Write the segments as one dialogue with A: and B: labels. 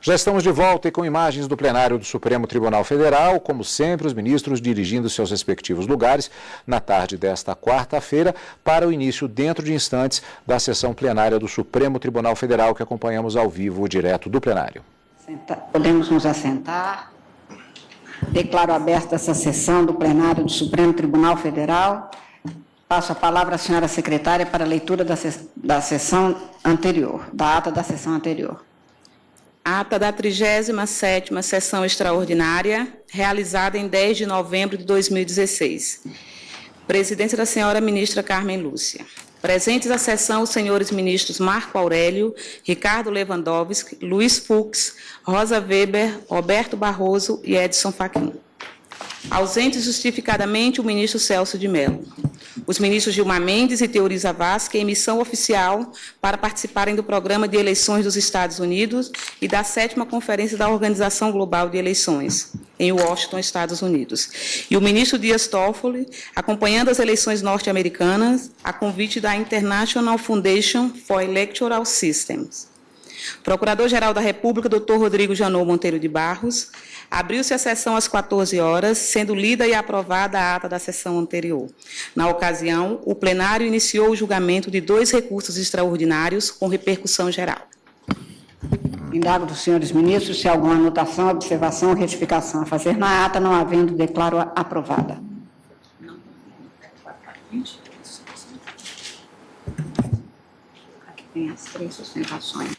A: Já estamos de volta e com imagens do plenário do Supremo Tribunal Federal, como sempre, os ministros dirigindo seus respectivos lugares na tarde desta quarta-feira para o início, dentro de instantes, da sessão plenária do Supremo Tribunal Federal, que acompanhamos ao vivo, direto do plenário.
B: Podemos nos assentar. Declaro aberta essa sessão do plenário do Supremo Tribunal Federal. Passo a palavra à senhora secretária para a leitura da sessão anterior, da ata da sessão anterior.
C: Ata da 37ª sessão extraordinária, realizada em 10 de novembro de 2016. Presidência da senhora ministra Carmen Lúcia. Presentes à sessão os senhores ministros Marco Aurélio, Ricardo Lewandowski, Luiz Fux, Rosa Weber, Roberto Barroso e Edson Fachin. Ausentes justificadamente o ministro Celso de Mello. Os ministros Gilmar Mendes e Teori Zavascki, em missão oficial para participarem do Programa de Eleições dos Estados Unidos e da 7ª Conferência da Organização Global de Eleições, em Washington, Estados Unidos. E o ministro Dias Toffoli, acompanhando as eleições norte-americanas, a convite da International Foundation for Electoral Systems. Procurador-Geral da República, Dr. Rodrigo Janot Monteiro de Barros. Abriu-se a sessão às 14 horas, sendo lida e aprovada a ata da sessão anterior. Na ocasião, o plenário iniciou o julgamento de 2 recursos extraordinários com repercussão geral.
B: Indago dos senhores ministros se há alguma anotação, observação ou retificação a fazer na ata, não havendo, declaro aprovada. Aqui tem as 3 sustentações.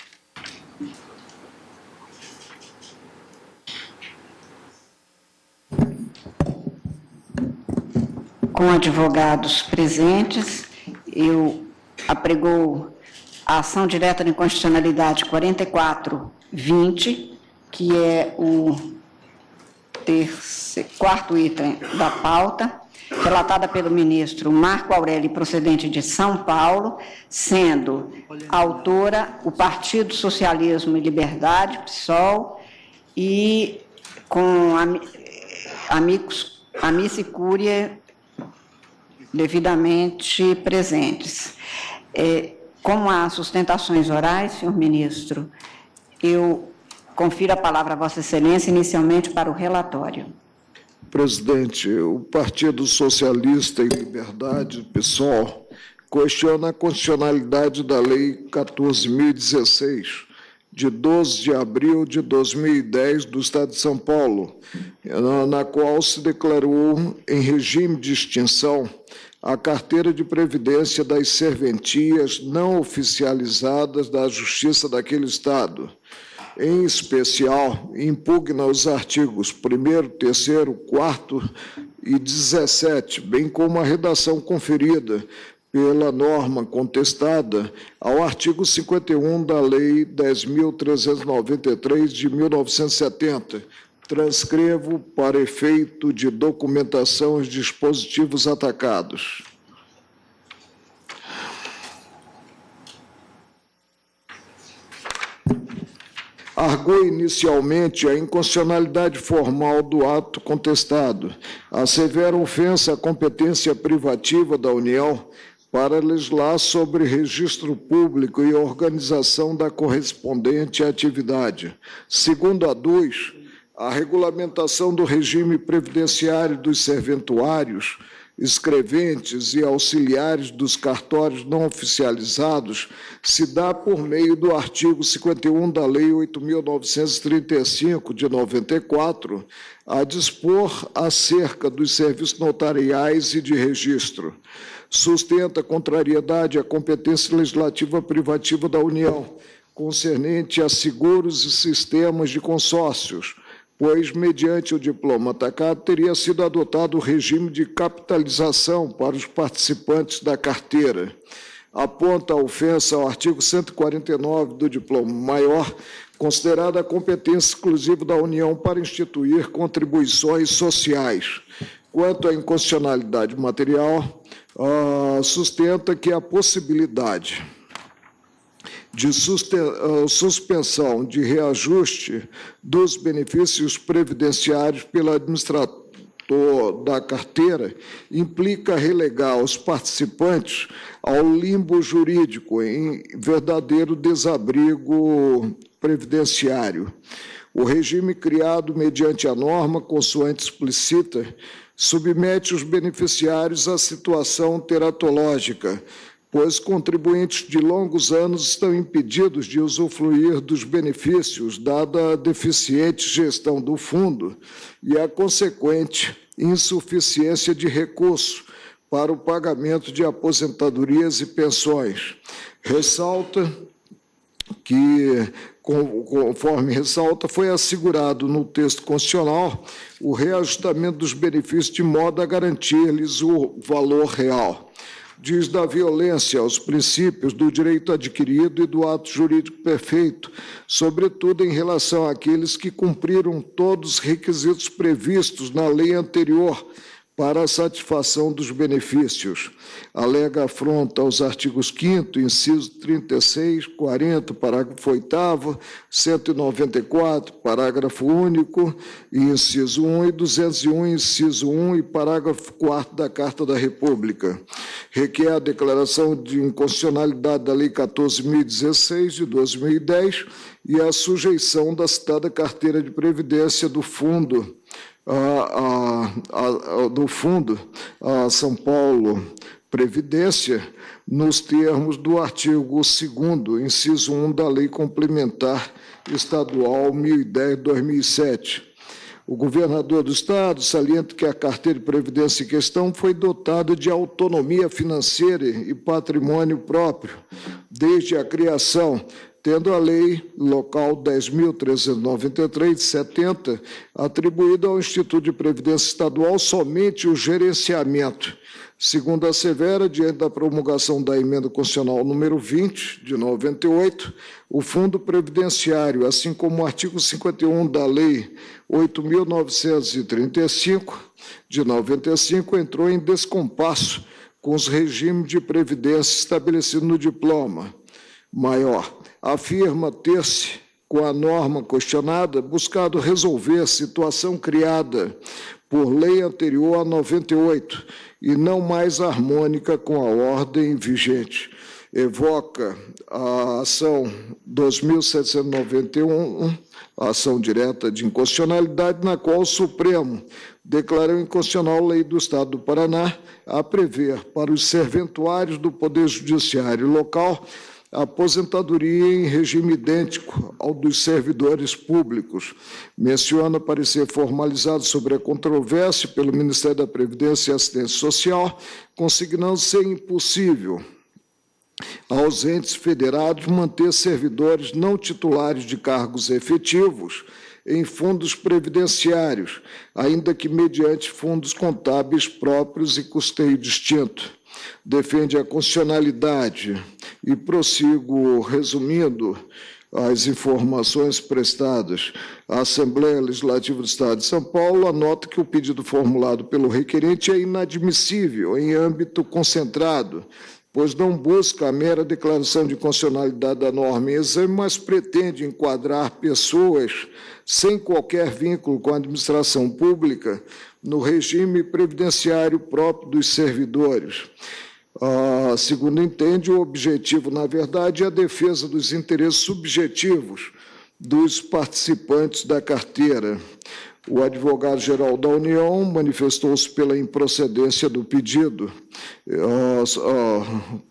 B: Com advogados presentes, eu aprego a ação direta de inconstitucionalidade 4420, que é o 4º item da pauta, relatada pelo ministro Marco Aurélio, procedente de São Paulo, sendo autora o Partido Socialismo e Liberdade, PSOL, e com amici curiae devidamente presentes. Como há sustentações orais, senhor ministro, eu confiro a palavra a Vossa Excelência inicialmente para o relatório.
D: Presidente, o Partido Socialista e Liberdade, PSOL, questiona a constitucionalidade da Lei 14.016, de 12 de abril de 2010, do Estado de São Paulo, na qual se declarou em regime de extinção a carteira de previdência das serventias não oficializadas da Justiça daquele Estado. Em especial, impugna os artigos 1º, 3º, 4º e 17, bem como a redação conferida pela norma contestada ao artigo 51 da Lei 10.393 de 1970. Transcrevo para efeito de documentação os dispositivos atacados. Argui inicialmente a inconstitucionalidade formal do ato contestado, a severa ofensa à competência privativa da União para legislar sobre registro público e organização da correspondente atividade. Segundo aduz, a regulamentação do regime previdenciário dos serventuários, escreventes e auxiliares dos cartórios não oficializados se dá por meio do artigo 51 da Lei 8.935, de 94, a dispor acerca dos serviços notariais e de registro. Sustenta contrariedade à competência legislativa privativa da União, concernente a seguros e sistemas de consórcios, pois, mediante o diploma atacado, teria sido adotado o regime de capitalização para os participantes da carteira. Aponta a ofensa ao artigo 149 do diploma maior, considerada a competência exclusiva da União para instituir contribuições sociais. Quanto à inconstitucionalidade material, sustenta que a possibilidade de suspensão de reajuste dos benefícios previdenciários pela da carteira implica relegar os participantes ao limbo jurídico, em verdadeiro desabrigo previdenciário. O regime criado mediante a norma, consoante explicita, submete os beneficiários à situação teratológica, pois contribuintes de longos anos estão impedidos de usufruir dos benefícios, dada a deficiente gestão do fundo e a consequente insuficiência de recurso para o pagamento de aposentadorias e pensões. Ressalta que, conforme ressalta, foi assegurado no texto constitucional o reajustamento dos benefícios de modo a garantir-lhes o valor real. Diz da violência aos princípios do direito adquirido e do ato jurídico perfeito, sobretudo em relação àqueles que cumpriram todos os requisitos previstos na lei anterior para a satisfação dos benefícios. Alega afronta aos artigos 5º, inciso 36, 40, parágrafo 8º, 194, parágrafo único, inciso 1 e 201, inciso 1 e parágrafo 4º da Carta da República. Requer a declaração de inconstitucionalidade da Lei 14.016, de 2010, e a sujeição da citada carteira de previdência do Fundo a São Paulo Previdência, nos termos do artigo 2º, inciso 1 da Lei Complementar Estadual 1010/2007. O governador do Estado salienta que a carteira de previdência em questão foi dotada de autonomia financeira e patrimônio próprio, desde a criação, tendo a Lei Local 10.393, de 70, atribuído ao Instituto de Previdência Estadual somente o gerenciamento. Segundo assevera, diante da promulgação da Emenda Constitucional número 20, de 98, o Fundo Previdenciário, assim como o artigo 51 da Lei 8.935, de 95, entrou em descompasso com os regimes de previdência estabelecidos no diploma maior. Afirma ter-se, com a norma questionada, buscado resolver a situação criada por lei anterior a 98 e não mais harmônica com a ordem vigente. Evoca a ação 2.791, a ação direta de inconstitucionalidade, na qual o Supremo declarou inconstitucional a lei do Estado do Paraná a prever para os serventuários do Poder Judiciário local a aposentadoria em regime idêntico ao dos servidores públicos. Menciona parecer formalizado sobre a controvérsia pelo Ministério da Previdência e Assistência Social, consignando ser impossível aos entes federados manter servidores não titulares de cargos efetivos em fundos previdenciários, ainda que mediante fundos contábeis próprios e custeio distinto. Defende a constitucionalidade e prossigo resumindo as informações prestadas. A Assembleia Legislativa do Estado de São Paulo anota que o pedido formulado pelo requerente é inadmissível em âmbito concentrado, pois não busca a mera declaração de constitucionalidade da norma em exame, mas pretende enquadrar pessoas sem qualquer vínculo com a administração pública no regime previdenciário próprio dos servidores. Segundo entende, o objetivo, na verdade, é a defesa dos interesses subjetivos dos participantes da carteira. O advogado-geral da União manifestou-se pela improcedência do pedido,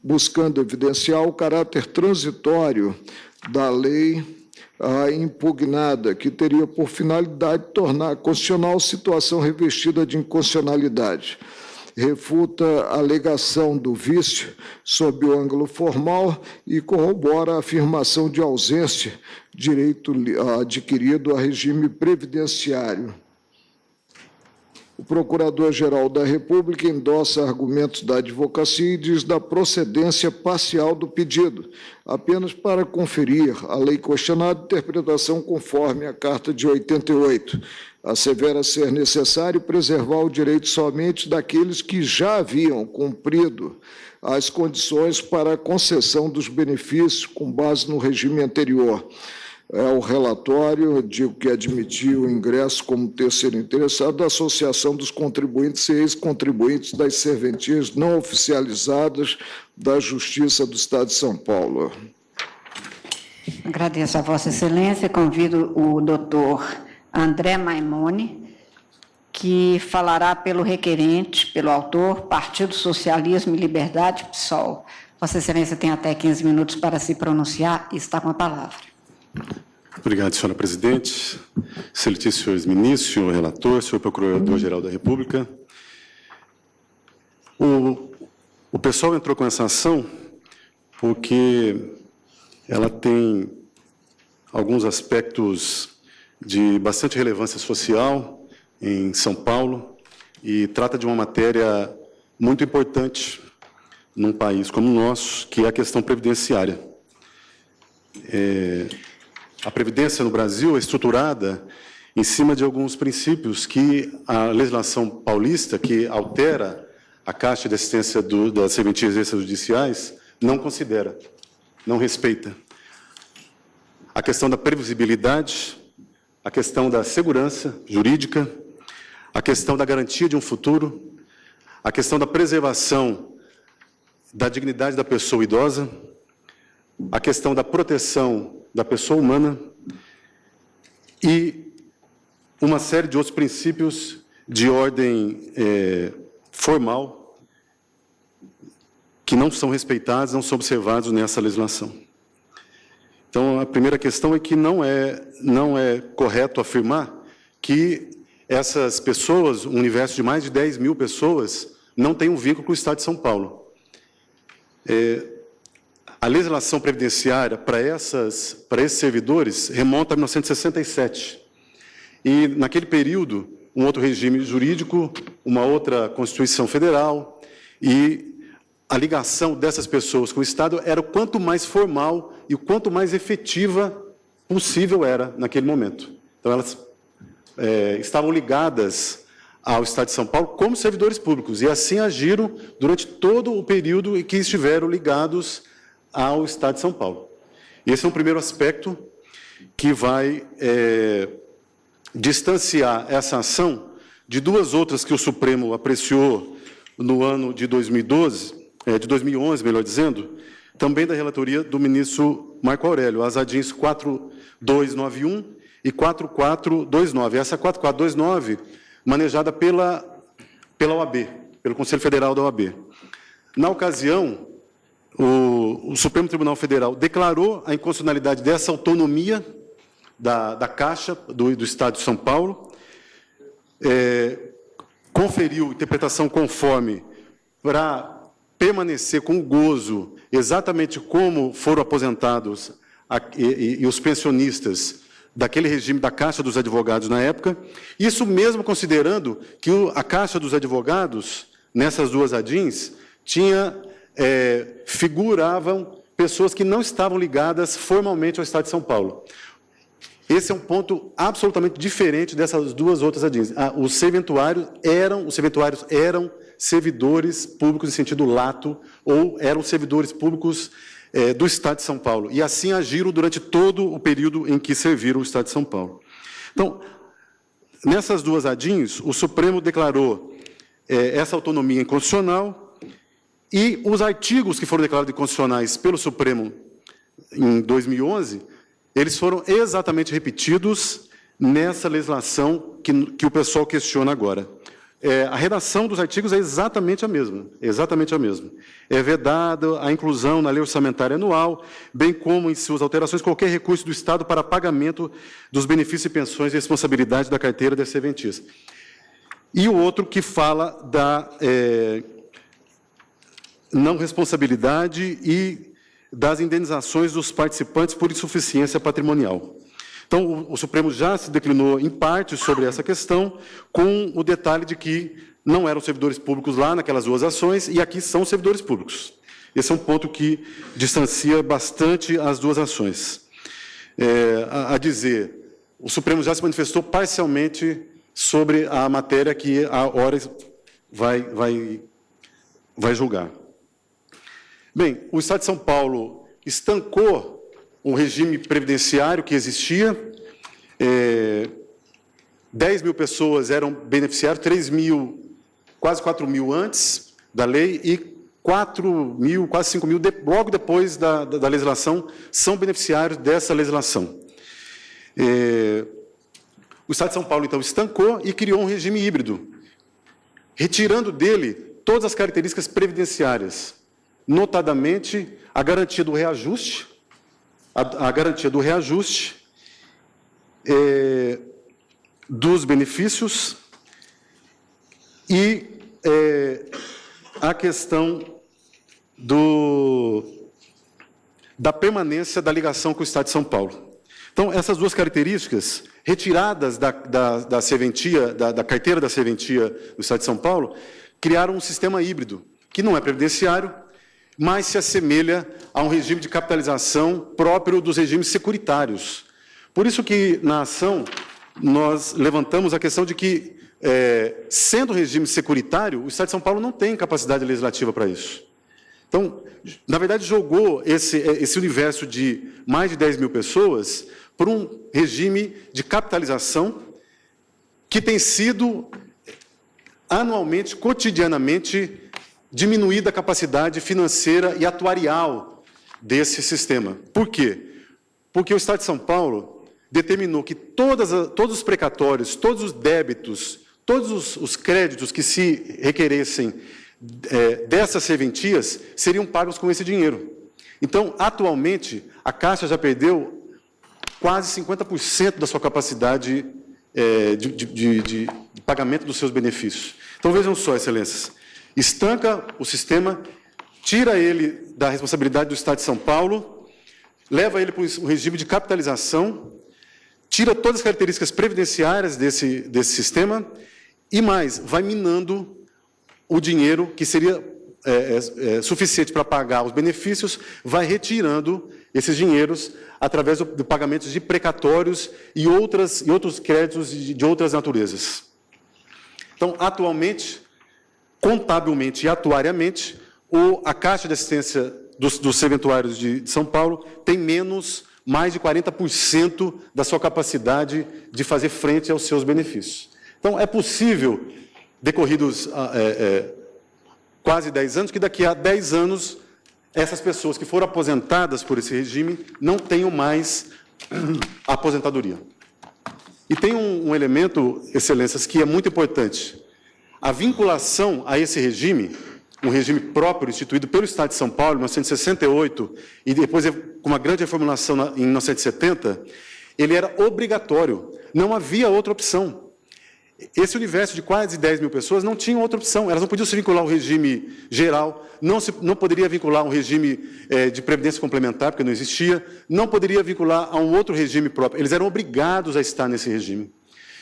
D: buscando evidenciar o caráter transitório da lei impugnada, que teria por finalidade tornar constitucional situação revestida de inconstitucionalidade. Refuta a alegação do vício sob o ângulo formal e corrobora a afirmação de ausência, direito adquirido a regime previdenciário. O Procurador-Geral da República endossa argumentos da advocacia e diz da procedência parcial do pedido, apenas para conferir à lei questionada interpretação conforme a Carta de 88. Assevera ser necessário preservar o direito somente daqueles que já haviam cumprido as condições para a concessão dos benefícios com base no regime anterior. ao relatório, digo que admitiu o ingresso como terceiro interessado da Associação dos Contribuintes e Ex-Contribuintes das Serventias Não Oficializadas da Justiça do Estado de São Paulo.
B: Agradeço a Vossa Excelência. Convido o doutor André Maimone, que falará pelo requerente, pelo autor, Partido Socialismo e Liberdade, PSOL. Vossa Excelência tem até 15 minutos para se pronunciar e está com a palavra.
E: Obrigado, senhora presidente. Excelentíssimos senhores ministros, senhor relator, senhor procurador-geral da República. O pessoal entrou com essa ação porque ela tem alguns aspectos de bastante relevância social em São Paulo e trata de uma matéria muito importante num país como o nosso, que é a questão previdenciária. A Previdência no Brasil é estruturada em cima de alguns princípios que a legislação paulista, que altera a Caixa de Assistência das Serventias Extrajudiciais, não considera, não respeita. A questão da previsibilidade, a questão da segurança jurídica, a questão da garantia de um futuro, a questão da preservação da dignidade da pessoa idosa, a questão da proteção da pessoa humana e uma série de outros princípios de ordem formal que não são respeitados, não são observados nessa legislação. Então, a primeira questão é que não é correto afirmar que essas pessoas, um universo de mais de 10 mil pessoas, não têm um vínculo com o Estado de São Paulo. A legislação previdenciária para esses servidores remonta a 1967. E, naquele período, um outro regime jurídico, uma outra Constituição Federal, e a ligação dessas pessoas com o Estado era o quanto mais formal e o quanto mais efetiva possível era naquele momento. Então, elas estavam ligadas ao Estado de São Paulo como servidores públicos, e assim agiram durante todo o período em que estiveram ligados ao Estado de São Paulo. Esse é um primeiro aspecto que vai distanciar essa ação de duas outras que o Supremo apreciou no ano de 2011, melhor dizendo, também da relatoria do ministro Marco Aurélio, as ADINs 4291 e 4429. Essa 4429, manejada pela OAB, pelo Conselho Federal da OAB. Na ocasião, o Supremo Tribunal Federal declarou a inconstitucionalidade dessa autonomia da Caixa do Estado de São Paulo, conferiu interpretação conforme para permanecer com o gozo exatamente como foram aposentados e os pensionistas daquele regime da Caixa dos Advogados na época, isso mesmo considerando que a Caixa dos Advogados, nessas duas ADINs, figuravam pessoas que não estavam ligadas formalmente ao Estado de São Paulo. Esse é um ponto absolutamente diferente dessas duas outras ADINs. Os serventuários eram servidores públicos em sentido lato, ou eram servidores públicos do Estado de São Paulo, e assim agiram durante todo o período em que serviram o Estado de São Paulo. Então, nessas duas ADINs, o Supremo declarou essa autonomia inconstitucional, e os artigos que foram declarados inconstitucionais pelo Supremo em 2011, eles foram exatamente repetidos nessa legislação que o pessoal questiona agora. A redação dos artigos é exatamente a mesma, É vedada a inclusão na lei orçamentária anual, bem como em suas alterações qualquer recurso do Estado para pagamento dos benefícios e pensões e responsabilidade da carteira das serventias. E o outro que fala da não responsabilidade e das indenizações dos participantes por insuficiência patrimonial. Então, o Supremo já se declinou em parte sobre essa questão, com o detalhe de que não eram servidores públicos lá naquelas duas ações, e aqui são servidores públicos. Esse é um ponto que distancia bastante as duas ações. A dizer, o Supremo já se manifestou parcialmente sobre a matéria que a Horas vai julgar. Bem, o Estado de São Paulo estancou um regime previdenciário que existia, 10 mil pessoas eram beneficiários, 3 mil, quase 4 mil antes da lei e 4 mil, quase 5 mil, logo depois da legislação, são beneficiários dessa legislação. O Estado de São Paulo, então, estancou e criou um regime híbrido, retirando dele todas as características previdenciárias, notadamente a garantia do reajuste, dos benefícios e a questão da permanência da ligação com o Estado de São Paulo. Então, essas duas características, retiradas da serventia, da carteira da serventia do Estado de São Paulo, criaram um sistema híbrido, que não é previdenciário, mas se assemelha a um regime de capitalização próprio dos regimes securitários. Por isso que, na ação, nós levantamos a questão de que, sendo regime securitário, o Estado de São Paulo não tem capacidade legislativa para isso. Então, na verdade, jogou esse universo de mais de 10 mil pessoas por um regime de capitalização que tem sido anualmente, cotidianamente, diminuída a capacidade financeira e atuarial desse sistema. Por quê? Porque o Estado de São Paulo determinou que todos os precatórios, todos os débitos, todos os créditos que se requeressem dessas serventias seriam pagos com esse dinheiro. Então, atualmente, a Caixa já perdeu quase 50% da sua capacidade de pagamento dos seus benefícios. Então, vejam só, excelências, estanca o sistema, tira ele da responsabilidade do Estado de São Paulo, leva ele para um regime de capitalização, tira todas as características previdenciárias desse sistema e mais, vai minando o dinheiro que seria suficiente para pagar os benefícios, vai retirando esses dinheiros através do pagamento de precatórios e outros créditos de outras naturezas. Então, atualmente, contabilmente e atuariamente, a Caixa de Assistência dos Serventuários de São Paulo tem mais de 40% da sua capacidade de fazer frente aos seus benefícios. Então, é possível, decorridos quase 10 anos, que daqui a 10 anos, essas pessoas que foram aposentadas por esse regime não tenham mais aposentadoria. E tem um elemento, excelências, que é muito importante. A vinculação a esse regime, um regime próprio instituído pelo Estado de São Paulo, em 1968, e depois com uma grande reformulação em 1970, ele era obrigatório, não havia outra opção. Esse universo de quase 10 mil pessoas não tinha outra opção, elas não podiam se vincular ao regime geral, não poderia vincular a um regime de previdência complementar, porque não existia, não poderia vincular a um outro regime próprio, eles eram obrigados a estar nesse regime.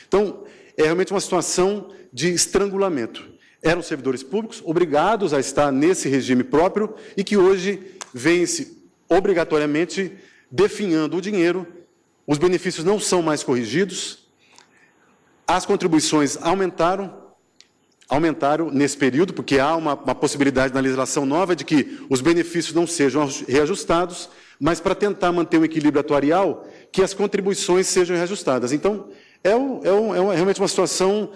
E: Então, é realmente uma situação de estrangulamento. Eram servidores públicos obrigados a estar nesse regime próprio e que hoje vêm-se obrigatoriamente definhando o dinheiro, os benefícios não são mais corrigidos, as contribuições aumentaram nesse período, porque há uma possibilidade na legislação nova de que os benefícios não sejam reajustados, mas para tentar manter um equilíbrio atuarial, que as contribuições sejam reajustadas. Então, é realmente uma situação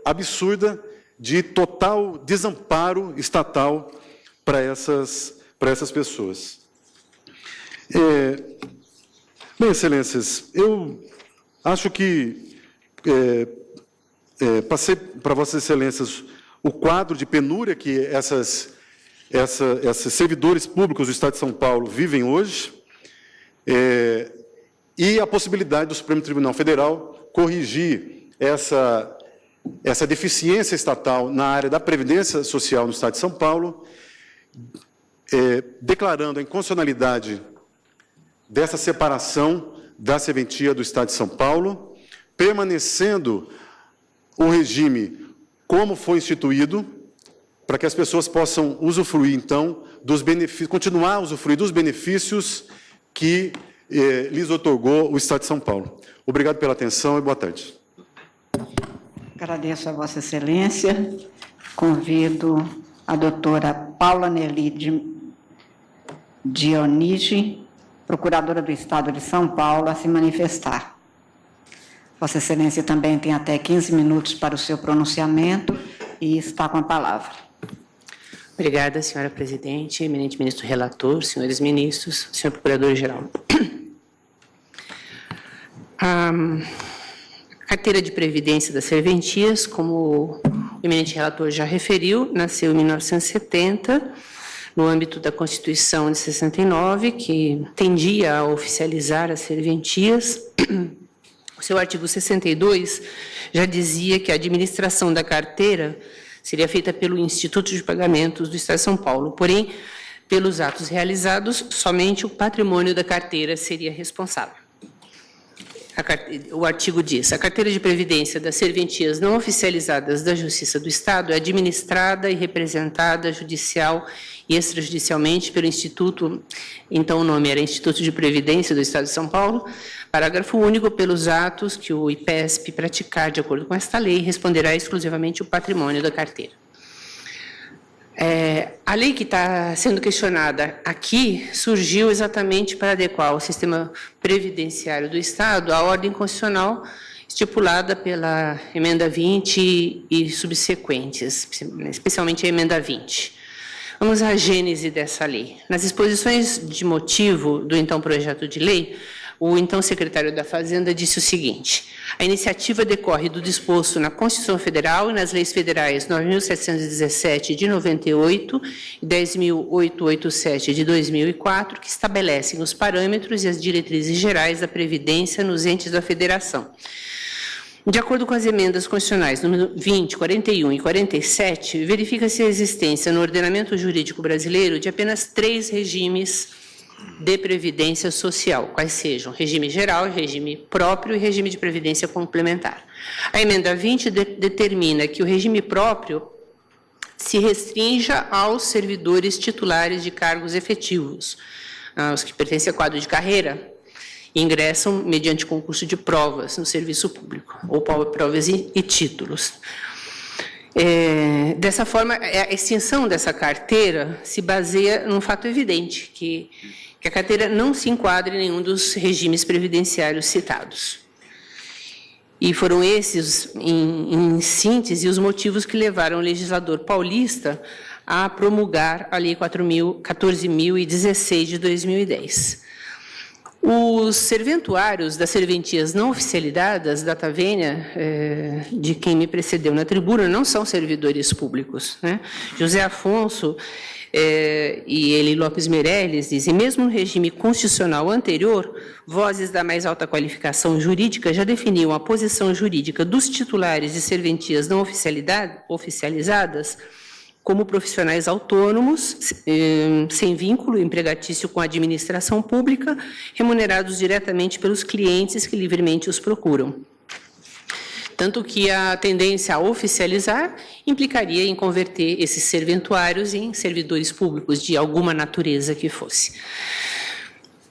E: absurda de total desamparo estatal para essas pessoas. Bem, excelências, eu acho que passei para Vossas Excelências o quadro de penúria que esses servidores públicos do Estado de São Paulo vivem hoje, e a possibilidade do Supremo Tribunal Federal corrigir essa deficiência estatal na área da Previdência Social no Estado de São Paulo, declarando a inconstitucionalidade dessa separação da serventia do Estado de São Paulo, permanecendo o regime como foi instituído, para que as pessoas possam usufruir, então, dos benefícios, continuar a usufruir dos benefícios que lhes otorgou o Estado de São Paulo. Obrigado pela atenção e boa tarde.
B: Agradeço a Vossa Excelência. Convido a doutora Paula Nelly Dionigi, Procuradora do Estado de São Paulo, a se manifestar. Vossa Excelência também tem até 15 minutos para o seu pronunciamento e está com a palavra.
F: Obrigada, senhora presidente, eminente ministro relator, senhores ministros, senhor procurador-geral. A carteira de previdência das serventias, como o eminente relator já referiu, nasceu em 1970, no âmbito da Constituição de 69, que tendia a oficializar as serventias. O seu artigo 62 já dizia que a administração da carteira seria feita pelo Instituto de Pagamentos do Estado de São Paulo, porém, pelos atos realizados, somente o patrimônio da carteira seria responsável. O artigo diz: a carteira de previdência das serventias não oficializadas da Justiça do Estado é administrada e representada judicial e extrajudicialmente pelo Instituto, então o nome era Instituto de Previdência do Estado de São Paulo, parágrafo único, pelos atos que o IPESP praticar de acordo com esta lei, responderá exclusivamente o patrimônio da carteira. A lei que está sendo questionada aqui surgiu exatamente para adequar o sistema previdenciário do Estado à ordem constitucional estipulada pela emenda 20 e subsequentes, especialmente a emenda 20. Vamos à gênese dessa lei. Nas exposições de motivo do então projeto de lei, o então secretário da Fazenda disse o seguinte: a iniciativa decorre do disposto na Constituição Federal e nas leis federais 9.717 de 98 e 10.887 de 2004, que estabelecem os parâmetros e as diretrizes gerais da Previdência nos entes da Federação. De acordo com as emendas constitucionais número 20, 41 e 47, verifica-se a existência no ordenamento jurídico brasileiro de apenas 3 regimes de previdência social, quais sejam regime geral, regime próprio e regime de previdência complementar. A emenda 20 determina que o regime próprio se restrinja aos servidores titulares de cargos efetivos, os que pertencem ao quadro de carreira, e ingressam mediante concurso de provas no serviço público, ou provas e títulos. Dessa forma, a extinção dessa carteira se baseia num fato evidente, que a carteira não se enquadra em nenhum dos regimes previdenciários citados. E foram esses, em síntese, os motivos que levaram o legislador paulista a promulgar a Lei 14.016 de 2010. Os serventuários das serventias não oficializadas, data vênia, de quem me precedeu na tribuna, não são servidores públicos, né? José Afonso e Eli Lopes Meirelles dizem: mesmo no regime constitucional anterior, vozes da mais alta qualificação jurídica já definiam a posição jurídica dos titulares de serventias não oficializadas como profissionais autônomos, sem vínculo empregatício com a administração pública, remunerados diretamente pelos clientes que livremente os procuram. Tanto que a tendência a oficializar implicaria em converter esses serventuários em servidores públicos de alguma natureza que fosse.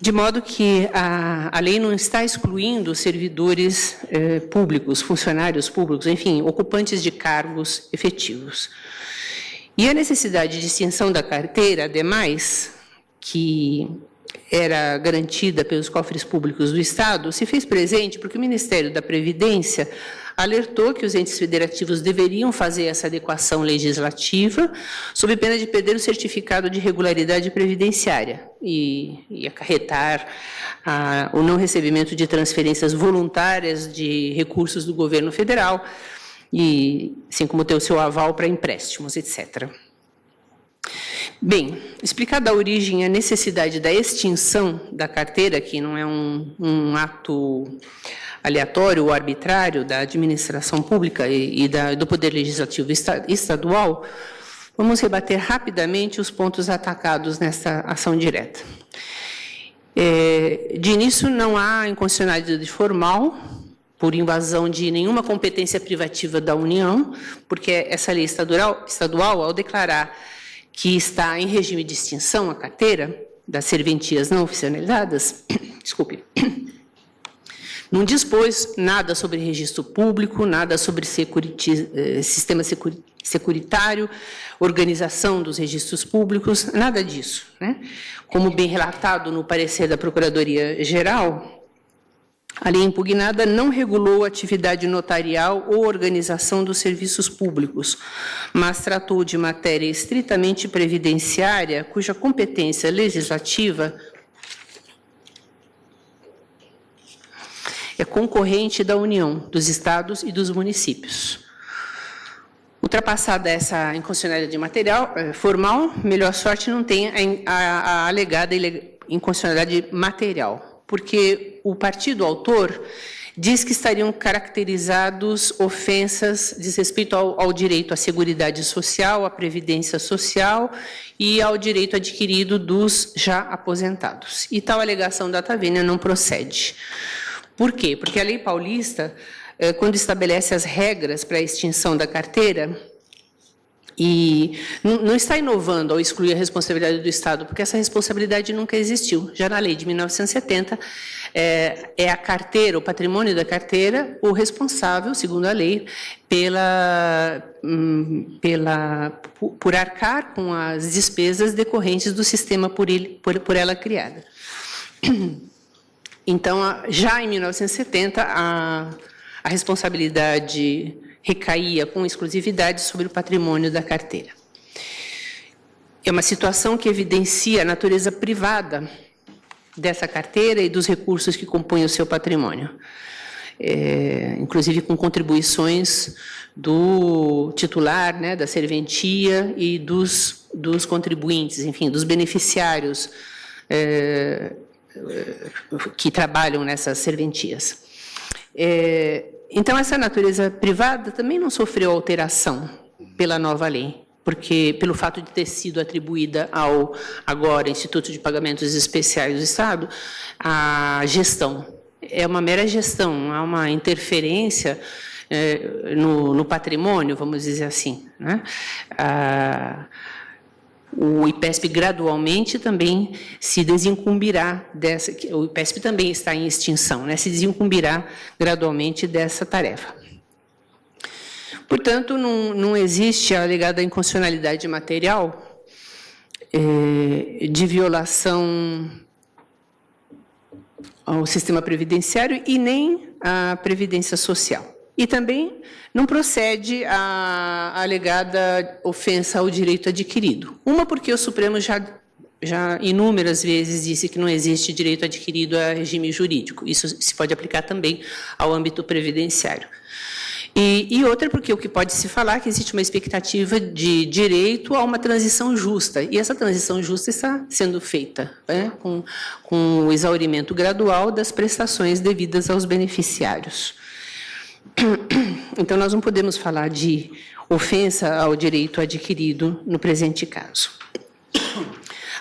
F: De modo que a lei não está excluindo servidores públicos, funcionários públicos, enfim, ocupantes de cargos efetivos. E a necessidade de extinção da carteira, ademais, que era garantida pelos cofres públicos do Estado, se fez presente porque o Ministério da Previdência alertou que os entes federativos deveriam fazer essa adequação legislativa, sob pena de perder o certificado de regularidade previdenciária e acarretar o não recebimento de transferências voluntárias de recursos do governo federal, e assim como ter o seu aval para empréstimos, etc. Bem, explicada a origem e a necessidade da extinção da carteira, que não é um ato aleatório ou arbitrário da administração pública e do Poder Legislativo estadual, vamos rebater rapidamente os pontos atacados nessa ação direta. De início, não há inconstitucionalidade formal, por invasão de nenhuma competência privativa da União, porque essa lei estadual, ao declarar que está em regime de extinção a carteira das serventias não oficializadas, não dispôs nada sobre registro público, nada sobre sistema securitário, organização dos registros públicos, nada disso, né? Como bem relatado no parecer da Procuradoria-Geral, a lei impugnada não regulou a atividade notarial ou organização dos serviços públicos, mas tratou de matéria estritamente previdenciária, cuja competência legislativa é concorrente da União, dos Estados e dos municípios. Ultrapassada essa inconstitucionalidade material, formal, melhor sorte não tem a alegada inconstitucionalidade material, porque o partido autor diz que estariam caracterizados ofensas diz respeito ao direito à seguridade social, à previdência social e ao direito adquirido dos já aposentados. E tal alegação data vênia não procede. Por quê? Porque a lei paulista, quando estabelece as regras para a extinção da carteira, e não está inovando ao excluir a responsabilidade do Estado, porque essa responsabilidade nunca existiu. Já na lei de 1970, é a carteira, o patrimônio da carteira, o responsável, segundo a lei, por arcar com as despesas decorrentes do sistema por ela criada. Então, já em 1970, a responsabilidade recaía com exclusividade sobre o patrimônio da carteira. É uma situação que evidencia a natureza privada dessa carteira e dos recursos que compõem o seu patrimônio, inclusive com contribuições do titular, né, da serventia e dos contribuintes, enfim, dos beneficiários que trabalham nessas serventias. Então, essa natureza privada também não sofreu alteração pela nova lei, porque pelo fato de ter sido atribuída ao, agora, Instituto de Pagamentos Especiais do Estado, a gestão. É uma mera gestão, não há uma interferência no patrimônio, vamos dizer assim, né? O IPESP gradualmente também se desincumbirá dessa, o IPESP também está em extinção, né? Se desincumbirá gradualmente dessa tarefa. Portanto, não existe a alegada inconstitucionalidade material de violação ao sistema previdenciário e nem à previdência social. E também não procede a alegada ofensa ao direito adquirido. Uma, porque o Supremo já inúmeras vezes disse que não existe direito adquirido a regime jurídico. Isso se pode aplicar também ao âmbito previdenciário. E outra, porque o que pode se falar é que existe uma expectativa de direito a uma transição justa. E essa transição justa está sendo feita, né, com o exaurimento gradual das prestações devidas aos beneficiários. Então, nós não podemos falar de ofensa ao direito adquirido no presente caso.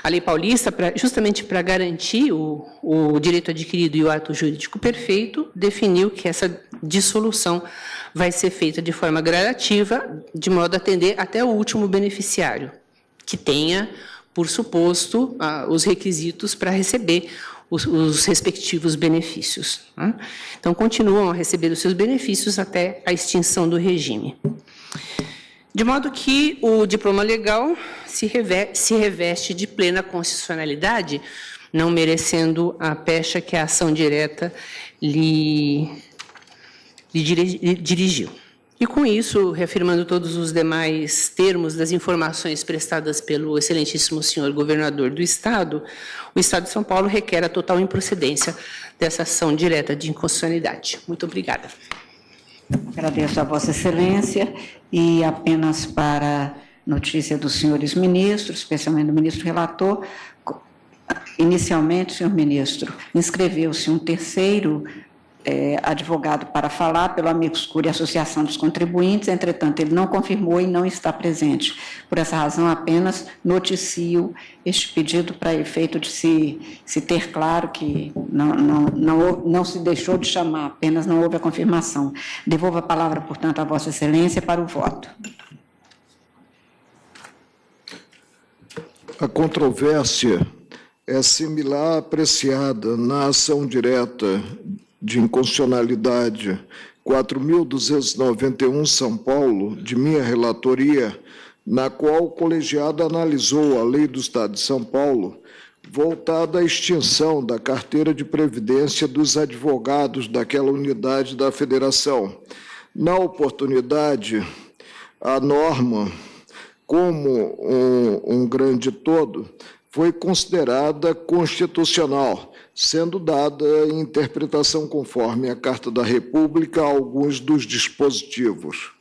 F: A lei paulista, justamente para garantir o direito adquirido e o ato jurídico perfeito, definiu que essa dissolução vai ser feita de forma gradativa, de modo a atender até o último beneficiário, que tenha, por suposto, os requisitos para receber os respectivos benefícios, né? Então, continuam a receber os seus benefícios até a extinção do regime. De modo que o diploma legal se reveste de plena constitucionalidade, não merecendo a pecha que a ação direta lhe dirigiu. E, com isso, reafirmando todos os demais termos das informações prestadas pelo excelentíssimo senhor governador do Estado, o Estado de São Paulo requer a total improcedência dessa ação direta de inconstitucionalidade. Muito obrigada.
B: Agradeço a Vossa Excelência e apenas para notícia dos senhores ministros, especialmente do ministro relator, inicialmente, senhor ministro, inscreveu-se um terceiro advogado para falar pelo Amicus Curiae Associação dos Contribuintes, entretanto, ele não confirmou e não está presente. Por essa razão, apenas noticio este pedido para efeito de se ter claro que não se deixou de chamar, apenas não houve a confirmação. Devolvo a palavra, portanto, à Vossa Excelência para o voto.
D: A controvérsia é similar apreciada na ação direta de inconstitucionalidade 4.291, São Paulo, de minha relatoria, na qual o colegiado analisou a Lei do Estado de São Paulo, voltada à extinção da carteira de previdência dos advogados daquela unidade da federação. Na oportunidade, a norma, como um grande todo, foi considerada constitucional, sendo dada interpretação conforme a Carta da República a alguns dos dispositivos.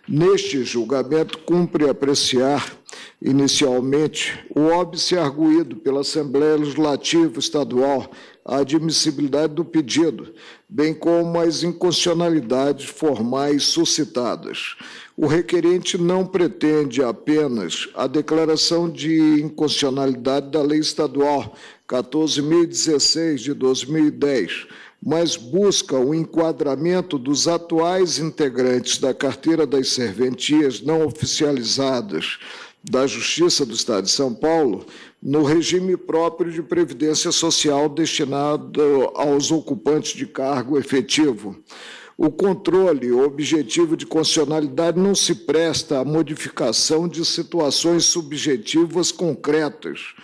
D: Neste julgamento, cumpre apreciar, inicialmente, o óbice arguído pela Assembleia Legislativa Estadual a admissibilidade do pedido, bem como as inconstitucionalidades formais suscitadas. O requerente não pretende apenas a declaração de inconstitucionalidade da Lei Estadual 14.016, de 2010, mas busca o enquadramento dos atuais integrantes da carteira das serventias não oficializadas da Justiça do Estado de São Paulo no regime próprio de previdência social destinado aos ocupantes de cargo efetivo. O controle objetivo de constitucionalidade não se presta à modificação de situações subjetivas concretas,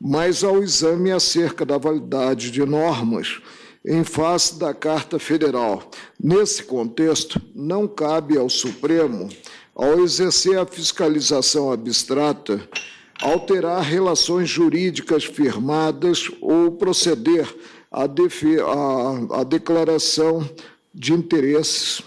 D: mas ao exame acerca da validade de normas em face da Carta Federal. Nesse contexto, não cabe ao Supremo, ao exercer a fiscalização abstrata, alterar relações jurídicas firmadas ou proceder à declaração de interesses,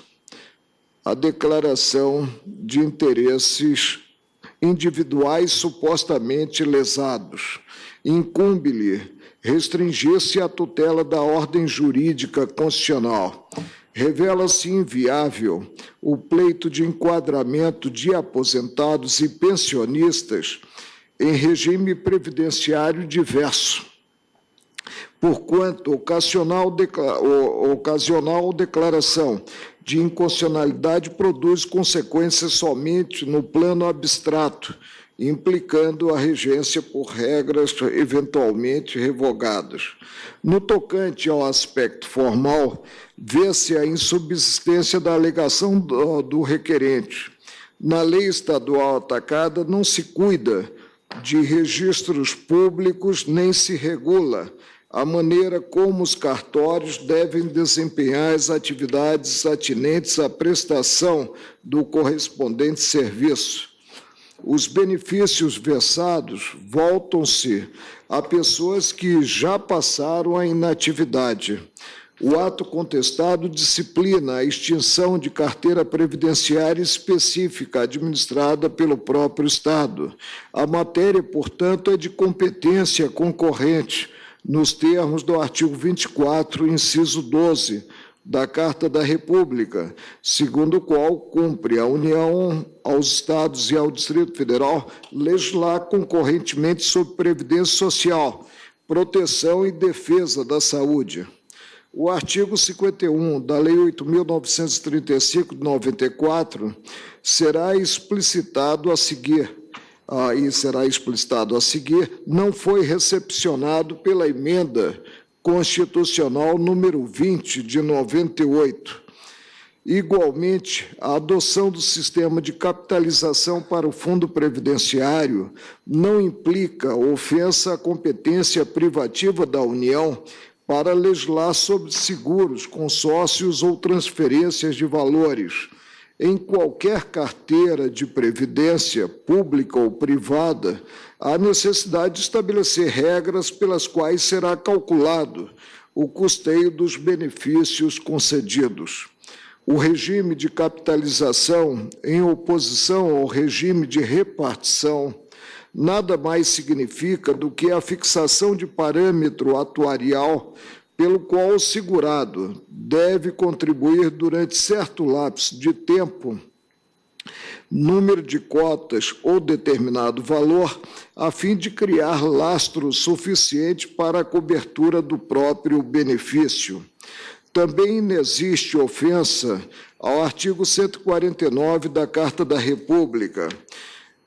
D: individuais supostamente lesados. Incumbe-lhe restringir-se à tutela da ordem jurídica constitucional. Revela-se inviável o pleito de enquadramento de aposentados e pensionistas em regime previdenciário diverso, porquanto ocasional declaração de inconstitucionalidade produz consequências somente no plano abstrato, implicando a regência por regras eventualmente revogadas. No tocante ao aspecto formal, vê-se a insubsistência da alegação do requerente. Na lei estadual atacada, não se cuida de registros públicos, nem se regula a maneira como os cartórios devem desempenhar as atividades atinentes à prestação do correspondente serviço. Os benefícios versados voltam-se a pessoas que já passaram a inatividade. O ato contestado disciplina a extinção de carteira previdenciária específica administrada pelo próprio Estado. A matéria, portanto, é de competência concorrente, nos termos do artigo 24, inciso 12, da Carta da República, segundo o qual cumpre à União, aos Estados e ao Distrito Federal legislar concorrentemente sobre previdência social, proteção e defesa da saúde. O artigo 51 da Lei 8.935, de 94, será explicitado a seguir, não foi recepcionado pela emenda constitucional número 20, de 98. Igualmente, a adoção do sistema de capitalização para o Fundo Previdenciário não implica ofensa à competência privativa da União para legislar sobre seguros, consórcios ou transferências de valores. Em qualquer carteira de previdência, pública ou privada, há necessidade de estabelecer regras pelas quais será calculado o custeio dos benefícios concedidos. O regime de capitalização, em oposição ao regime de repartição, nada mais significa do que a fixação de parâmetro atuarial pelo qual o segurado deve contribuir durante certo lapso de tempo, número de cotas ou determinado valor, a fim de criar lastro suficiente para a cobertura do próprio benefício. Também inexiste ofensa ao artigo 149 da Carta da República,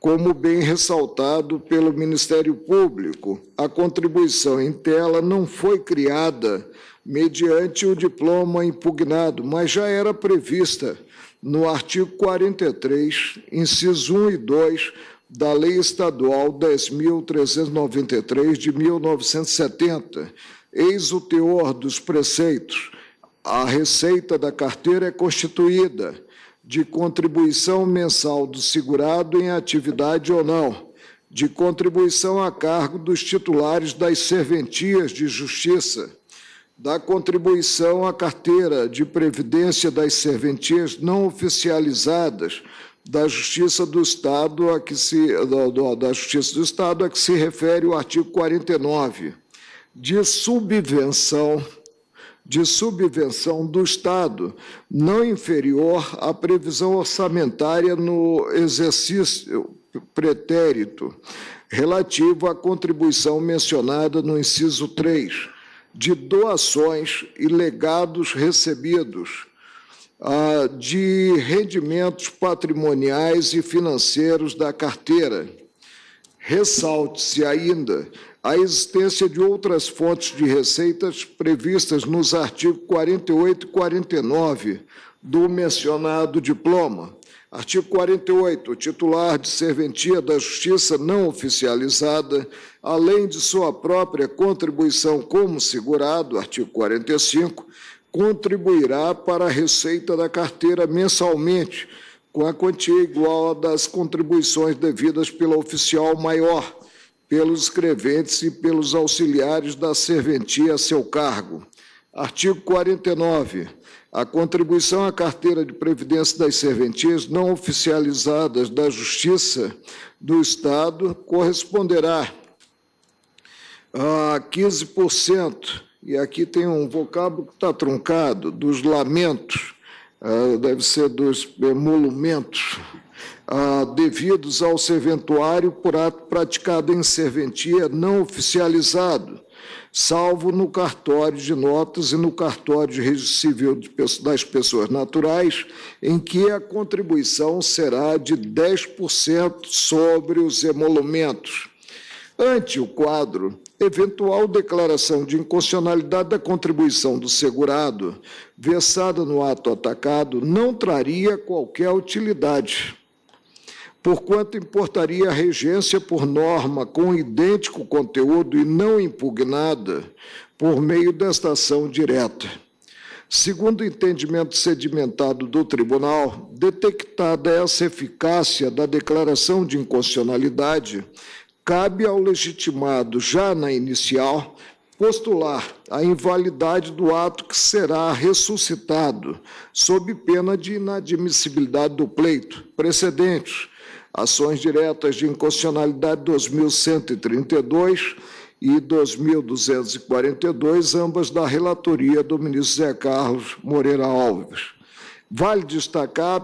D: Como bem ressaltado pelo Ministério Público, a contribuição em tela não foi criada mediante o diploma impugnado, mas já era prevista no artigo 43, incisos 1 e 2, da Lei Estadual 10.393, de 1970. Eis o teor dos preceitos. A receita da carteira é constituída de contribuição mensal do segurado em atividade ou não, de contribuição a cargo dos titulares das serventias de justiça, da contribuição à carteira de previdência das serventias não oficializadas da Justiça do Estado a que se refere o artigo 49, de subvenção do Estado não inferior à previsão orçamentária no exercício pretérito relativo à contribuição mencionada no inciso 3, de doações e legados recebidos, de rendimentos patrimoniais e financeiros da carteira. Ressalte-se ainda a existência de outras fontes de receitas previstas nos artigos 48 e 49 do mencionado diploma. Artigo 48. O titular de serventia da Justiça não oficializada, além de sua própria contribuição como segurado, artigo 45, contribuirá para a receita da carteira mensalmente, com a quantia igual à das contribuições devidas pelo oficial maior, pelos escreventes e pelos auxiliares da serventia a seu cargo. Artigo 49. A contribuição à carteira de previdência das serventias não oficializadas da Justiça do Estado corresponderá a 15%, e aqui tem um vocábulo que está truncado, dos lamentos, deve ser dos emolumentos, devidos ao serventuário por ato praticado em serventia não oficializado, salvo no cartório de notas e no cartório de registro civil das pessoas naturais, em que a contribuição será de 10% sobre os emolumentos. Ante o quadro, eventual declaração de inconstitucionalidade da contribuição do segurado, versada no ato atacado, não traria qualquer utilidade, porquanto importaria a regência por norma com idêntico conteúdo e não impugnada por meio desta ação direta. Segundo o entendimento sedimentado do tribunal, detectada essa eficácia da declaração de inconstitucionalidade, cabe ao legitimado, já na inicial, postular a invalidade do ato que será ressuscitado, sob pena de inadmissibilidade do pleito. Precedentes: ações diretas de inconstitucionalidade 2132 e 2242, ambas da relatoria do ministro Zé Carlos Moreira Alves. Vale destacar a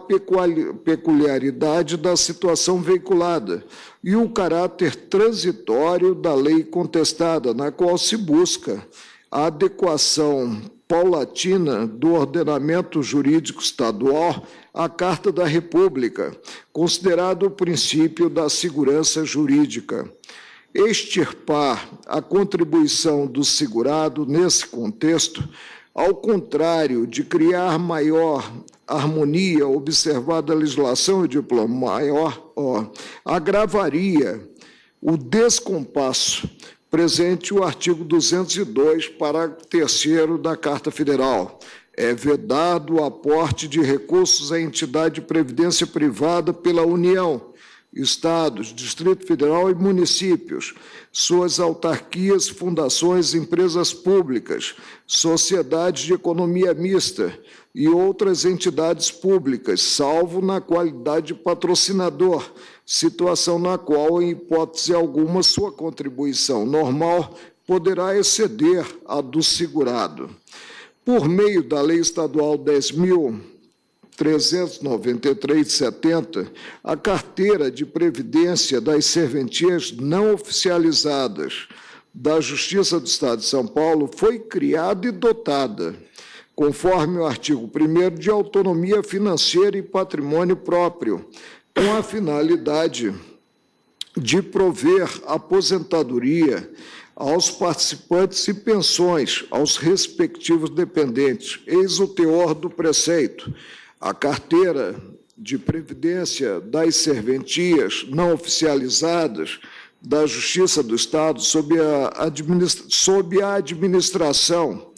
D: peculiaridade da situação veiculada e o caráter transitório da lei contestada, na qual se busca a adequação paulatina do ordenamento jurídico estadual à Carta da República, considerado o princípio da segurança jurídica. Extirpar a contribuição do segurado nesse contexto, ao contrário de criar maior harmonia observada a legislação e diploma maior, agravaria o descompasso presente o artigo 202, parágrafo 3º da Carta Federal. É vedado o aporte de recursos à entidade de previdência privada pela União, Estados, Distrito Federal e municípios, suas autarquias, fundações, empresas públicas, sociedades de economia mista e outras entidades públicas, salvo na qualidade de patrocinador, situação na qual, em hipótese alguma, sua contribuição normal poderá exceder a do segurado. Por meio da Lei Estadual 10.393 de 70, a carteira de previdência das serventias não oficializadas da Justiça do Estado de São Paulo foi criada e dotada, conforme o artigo 1º, de autonomia financeira e patrimônio próprio, com a finalidade de prover aposentadoria aos participantes e pensões aos respectivos dependentes. Eis o teor do preceito. A carteira de previdência das serventias não oficializadas da Justiça do Estado sob a administração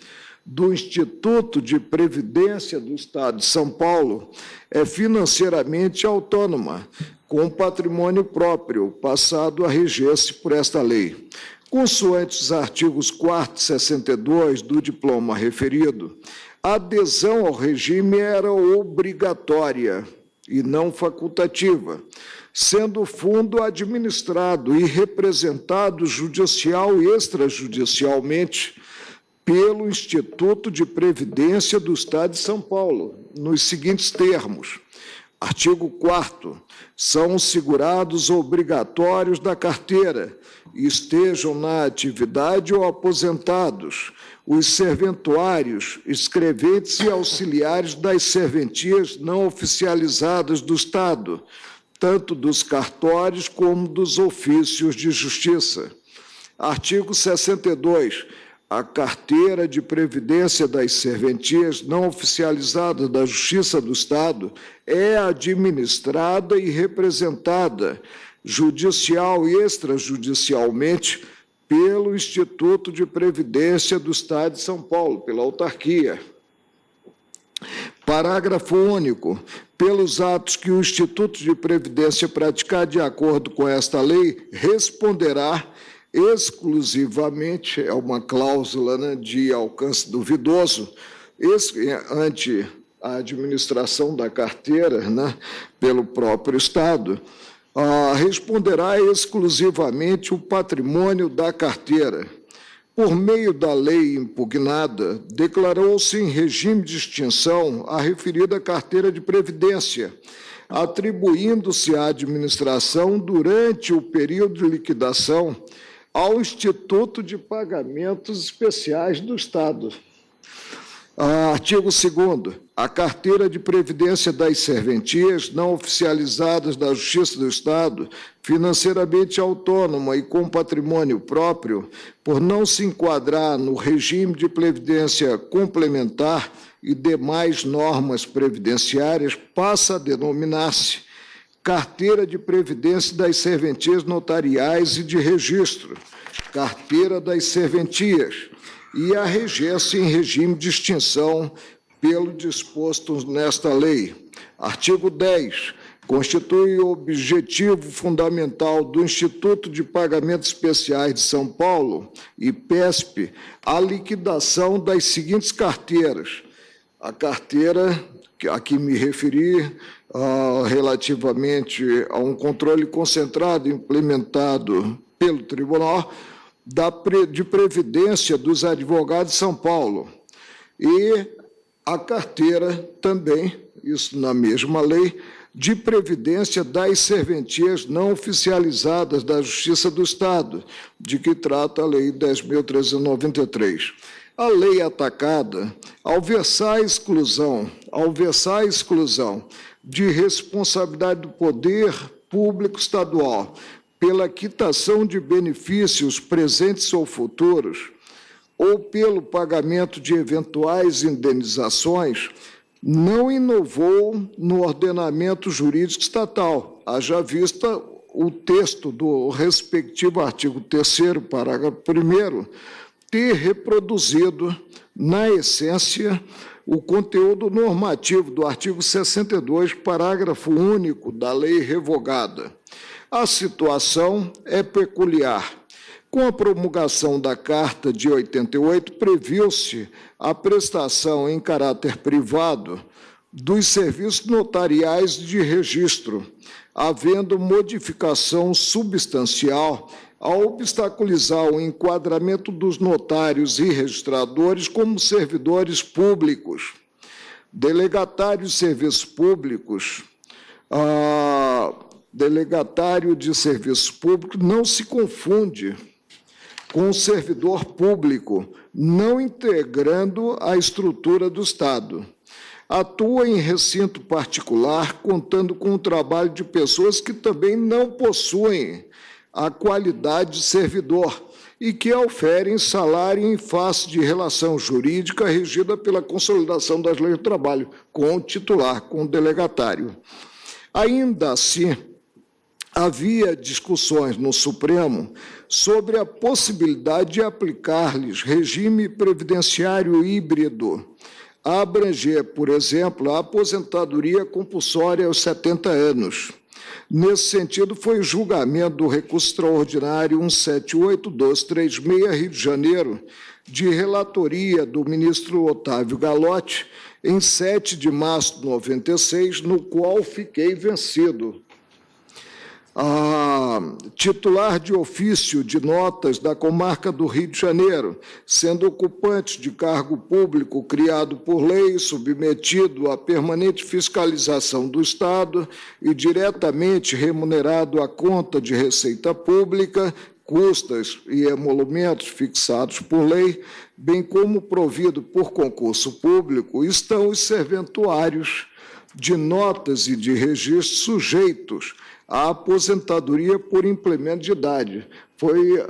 D: do Instituto de Previdência do Estado de São Paulo é financeiramente autônoma, com patrimônio próprio, passado a reger-se por esta lei. Consoante os artigos 4º e 62 do diploma referido, a adesão ao regime era obrigatória e não facultativa, sendo o fundo administrado e representado judicial e extrajudicialmente pelo Instituto de Previdência do Estado de São Paulo, nos seguintes termos. Artigo 4º. São segurados obrigatórios da carteira, estejam na atividade ou aposentados, os serventuários, escreventes e auxiliares das serventias não oficializadas do Estado, tanto dos cartórios como dos ofícios de justiça. Artigo 62. A carteira de previdência das serventias não oficializadas da Justiça do Estado é administrada e representada judicial e extrajudicialmente pelo Instituto de Previdência do Estado de São Paulo, pela autarquia. Parágrafo único. Pelos atos que o Instituto de Previdência praticar de acordo com esta lei, responderá exclusivamente, é uma cláusula, né, de alcance duvidoso, ante a administração da carteira, né, pelo próprio Estado, responderá exclusivamente o patrimônio da carteira. Por meio da lei impugnada, declarou-se em regime de extinção a referida carteira de previdência, atribuindo-se à administração durante o período de liquidação ao Instituto de Pagamentos Especiais do Estado. Artigo 2º. A carteira de previdência das serventias não oficializadas da Justiça do Estado, financeiramente autônoma e com patrimônio próprio, por não se enquadrar no regime de previdência complementar e demais normas previdenciárias, passa a denominar-se Carteira de Previdência das Serventias Notariais e de Registro, Carteira das Serventias, e a reger-se em regime de extinção pelo disposto nesta lei. Artigo 10. Constitui o objetivo fundamental do Instituto de Pagamentos Especiais de São Paulo, IPESP, a liquidação das seguintes carteiras. A carteira a que me referi, relativamente a um controle concentrado implementado pelo Tribunal de Previdência dos Advogados de São Paulo, e a carteira também, isso na mesma lei, de previdência das serventias não oficializadas da Justiça do Estado, de que trata a Lei 10.393. A lei atacada, ao versar a exclusão de responsabilidade do poder público estadual pela quitação de benefícios presentes ou futuros, ou pelo pagamento de eventuais indenizações, não inovou no ordenamento jurídico estatal, haja vista o texto do respectivo artigo 3º, parágrafo 1º, ter reproduzido, na essência, o conteúdo normativo do artigo 62, parágrafo único da lei revogada. A situação é peculiar. Com a promulgação da Carta de 88, previu-se a prestação em caráter privado dos serviços notariais de registro, havendo modificação substancial a obstaculizar o enquadramento dos notários e registradores como servidores públicos. Delegatário de serviços públicos, delegatário de serviços públicos não se confunde com servidor público, não integrando a estrutura do Estado. atua em recinto particular, contando com o trabalho de pessoas que também não possuem a qualidade de servidor e que oferem salário em face de relação jurídica regida pela consolidação das leis do trabalho, com o titular, com o delegatário. Ainda assim, havia discussões no Supremo sobre a possibilidade de aplicar-lhes regime previdenciário híbrido, a abranger, por exemplo, a aposentadoria compulsória aos 70 anos. Nesse sentido, foi o julgamento do recurso extraordinário 178.236, Rio de Janeiro, de relatoria do ministro Otávio Galotti, em 7 de março de 96, no qual fiquei vencido. A titular de ofício de notas da comarca do Rio de Janeiro, sendo ocupante de cargo público criado por lei, submetido à permanente fiscalização do Estado e diretamente remunerado à conta de receita pública, custas e emolumentos fixados por lei, bem como provido por concurso público, estão os serventuários de notas e de registro sujeitos à aposentadoria por implemento de idade. Foi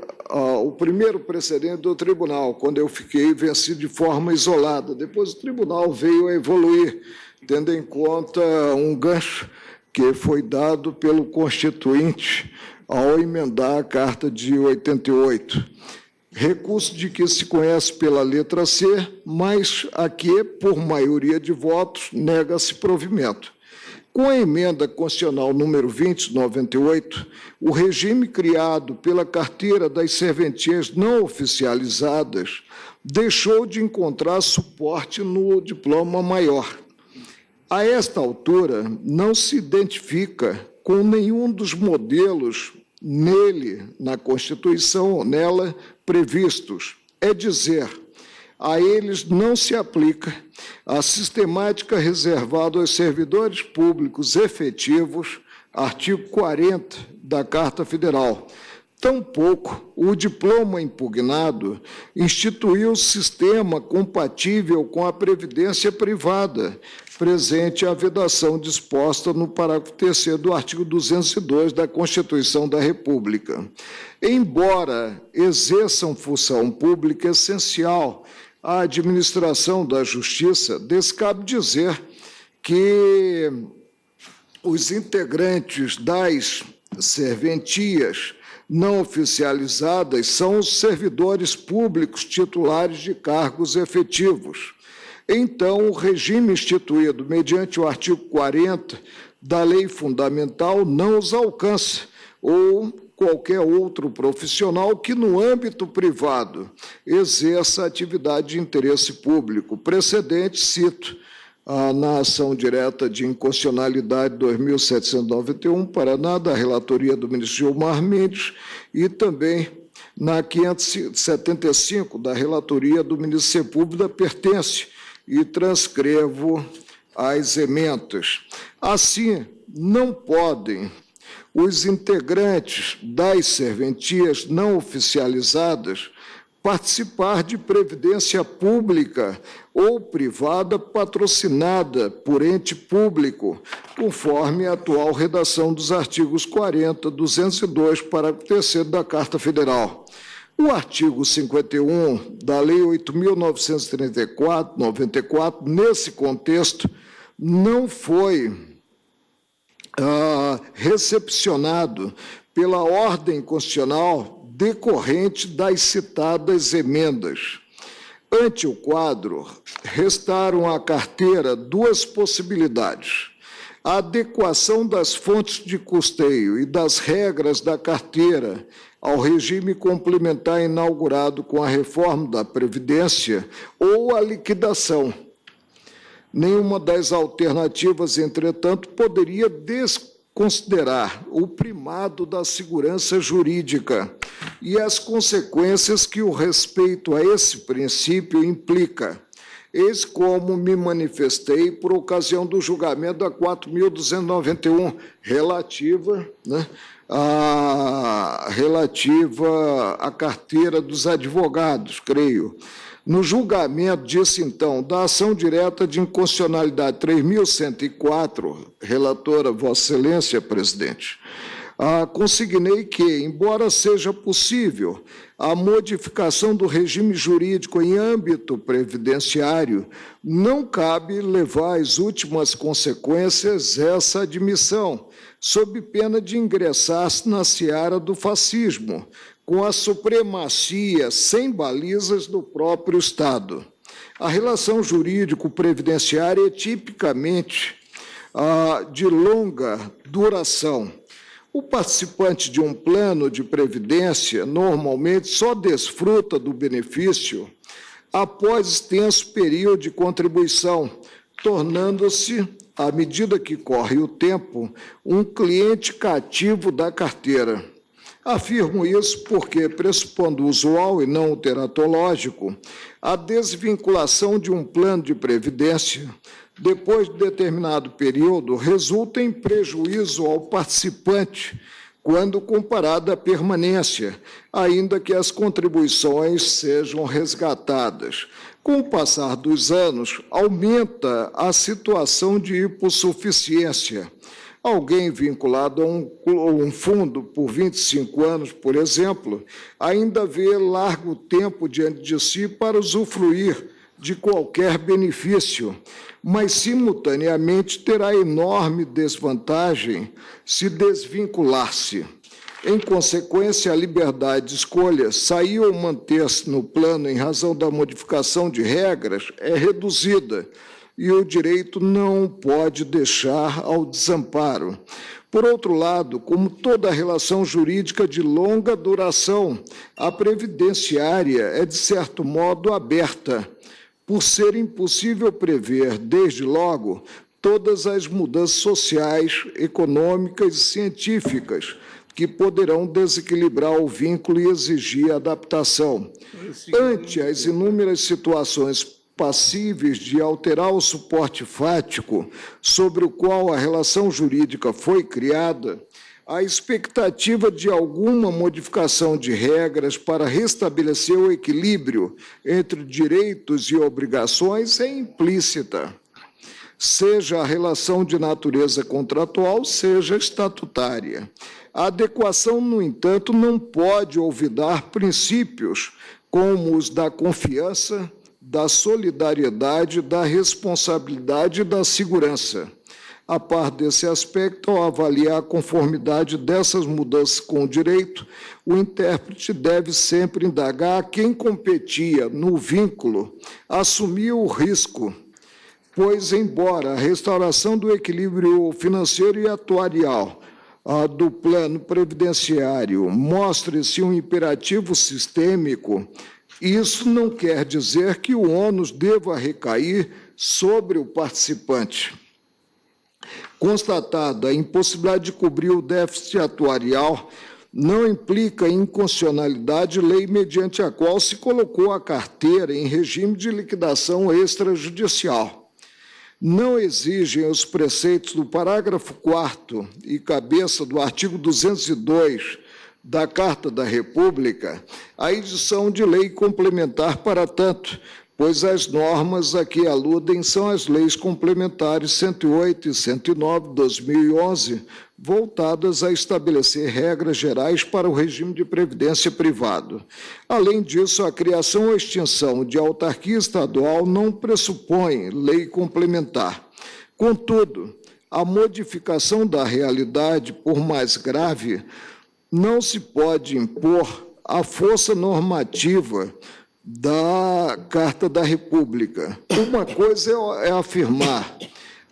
D: o primeiro precedente do tribunal, quando eu fiquei vencido de forma isolada. Depois o tribunal veio a evoluir, tendo em conta um gancho que foi dado pelo Constituinte ao emendar a Carta de 88. Recurso de que se conhece pela letra C, mas aqui, por maioria de votos, nega-se provimento. Com a emenda constitucional número 20, 98, o regime criado pela carteira das serventias não oficializadas deixou de encontrar suporte no diploma maior. A esta altura, não se identifica com nenhum dos modelos nele, na Constituição ou nela, previstos. É dizer, a eles não se aplica a sistemática reservada aos servidores públicos efetivos, artigo 40 da Carta Federal. Tampouco o diploma impugnado instituiu sistema compatível com a previdência privada, presente a vedação disposta no parágrafo 3º do artigo 202 da Constituição da República. Embora exerçam função pública essencial à administração da Justiça, descabe dizer que os integrantes das serventias não oficializadas são os servidores públicos titulares de cargos efetivos. Então, o regime instituído mediante o artigo 40 da Lei Fundamental não os alcança, ou qualquer outro profissional que, no âmbito privado, exerça atividade de interesse público. Precedente, cito, na ação direta de inconstitucionalidade 2791, Paraná, da relatoria do ministro Gilmar Mendes, e também na 575, da relatoria do ministro Sepúlveda, pertence, e transcrevo as emendas. Assim, não podem os integrantes das serventias não oficializadas participar de previdência pública ou privada patrocinada por ente público, conforme a atual redação dos artigos 40, 202, parágrafo 3º da Carta Federal. O artigo 51 da Lei 8.934/94, nesse contexto, não foi recepcionado pela ordem constitucional decorrente das citadas emendas. Ante o quadro, restaram à carteira duas possibilidades: a adequação das fontes de custeio e das regras da carteira ao regime complementar inaugurado com a reforma da Previdência, ou a liquidação. Nenhuma das alternativas, entretanto, poderia desconsiderar o primado da segurança jurídica e as consequências que o respeito a esse princípio implica. Eis como me manifestei por ocasião do julgamento da 4.291, relativa à carteira dos advogados, creio. No julgamento, disse então, da ação direta de inconstitucionalidade 3.104, relatora Vossa Excelência, presidente, consignei que, embora seja possível a modificação do regime jurídico em âmbito previdenciário, não cabe levar às últimas consequências essa admissão, sob pena de ingressar na seara do fascismo, com a supremacia sem balizas do próprio Estado. A relação jurídico-previdenciária é tipicamente de longa duração. O participante de um plano de previdência normalmente só desfruta do benefício após extenso período de contribuição, tornando-se, à medida que corre o tempo, um cliente cativo da carteira. Afirmo isso porque, pressupondo usual e não o teratológico, a desvinculação de um plano de previdência, depois de determinado período, resulta em prejuízo ao participante, quando comparada à permanência, ainda que as contribuições sejam resgatadas. Com o passar dos anos, aumenta a situação de hipossuficiência. Alguém vinculado a um fundo por 25 anos, por exemplo, ainda vê largo tempo diante de si para usufruir de qualquer benefício, mas, simultaneamente, terá enorme desvantagem se desvincular-se. Em consequência, a liberdade de escolha, sair ou manter-se no plano em razão da modificação de regras, é reduzida, e o direito não pode deixar ao desamparo. Por outro lado, como toda relação jurídica de longa duração, a previdenciária é, de certo modo, aberta, por ser impossível prever, desde logo, todas as mudanças sociais, econômicas e científicas que poderão desequilibrar o vínculo e exigir adaptação. Ante as inúmeras situações passíveis de alterar o suporte fático sobre o qual a relação jurídica foi criada, a expectativa de alguma modificação de regras para restabelecer o equilíbrio entre direitos e obrigações é implícita, seja a relação de natureza contratual, seja estatutária. A adequação, no entanto, não pode olvidar princípios como os da confiança, da solidariedade, da responsabilidade e da segurança. A par desse aspecto, ao avaliar a conformidade dessas mudanças com o direito, o intérprete deve sempre indagar a quem competia no vínculo assumir o risco, pois, embora a restauração do equilíbrio financeiro e atuarial do plano previdenciário mostre-se um imperativo sistêmico, isso não quer dizer que o ônus deva recair sobre o participante. Constatada a impossibilidade de cobrir o déficit atuarial, não implica inconstitucionalidade lei mediante a qual se colocou a carteira em regime de liquidação extrajudicial. Não exigem os preceitos do parágrafo 4º e cabeça do artigo 202 da Carta da República a edição de lei complementar para tanto, pois as normas a que aludem são as leis complementares 108 e 109 de 2011, voltadas a estabelecer regras gerais para o regime de previdência privado. Além disso, a criação ou extinção de autarquia estadual não pressupõe lei complementar. Contudo, a modificação da realidade, por mais grave, não se pode impor à força normativa da Carta da República. Uma coisa é afirmar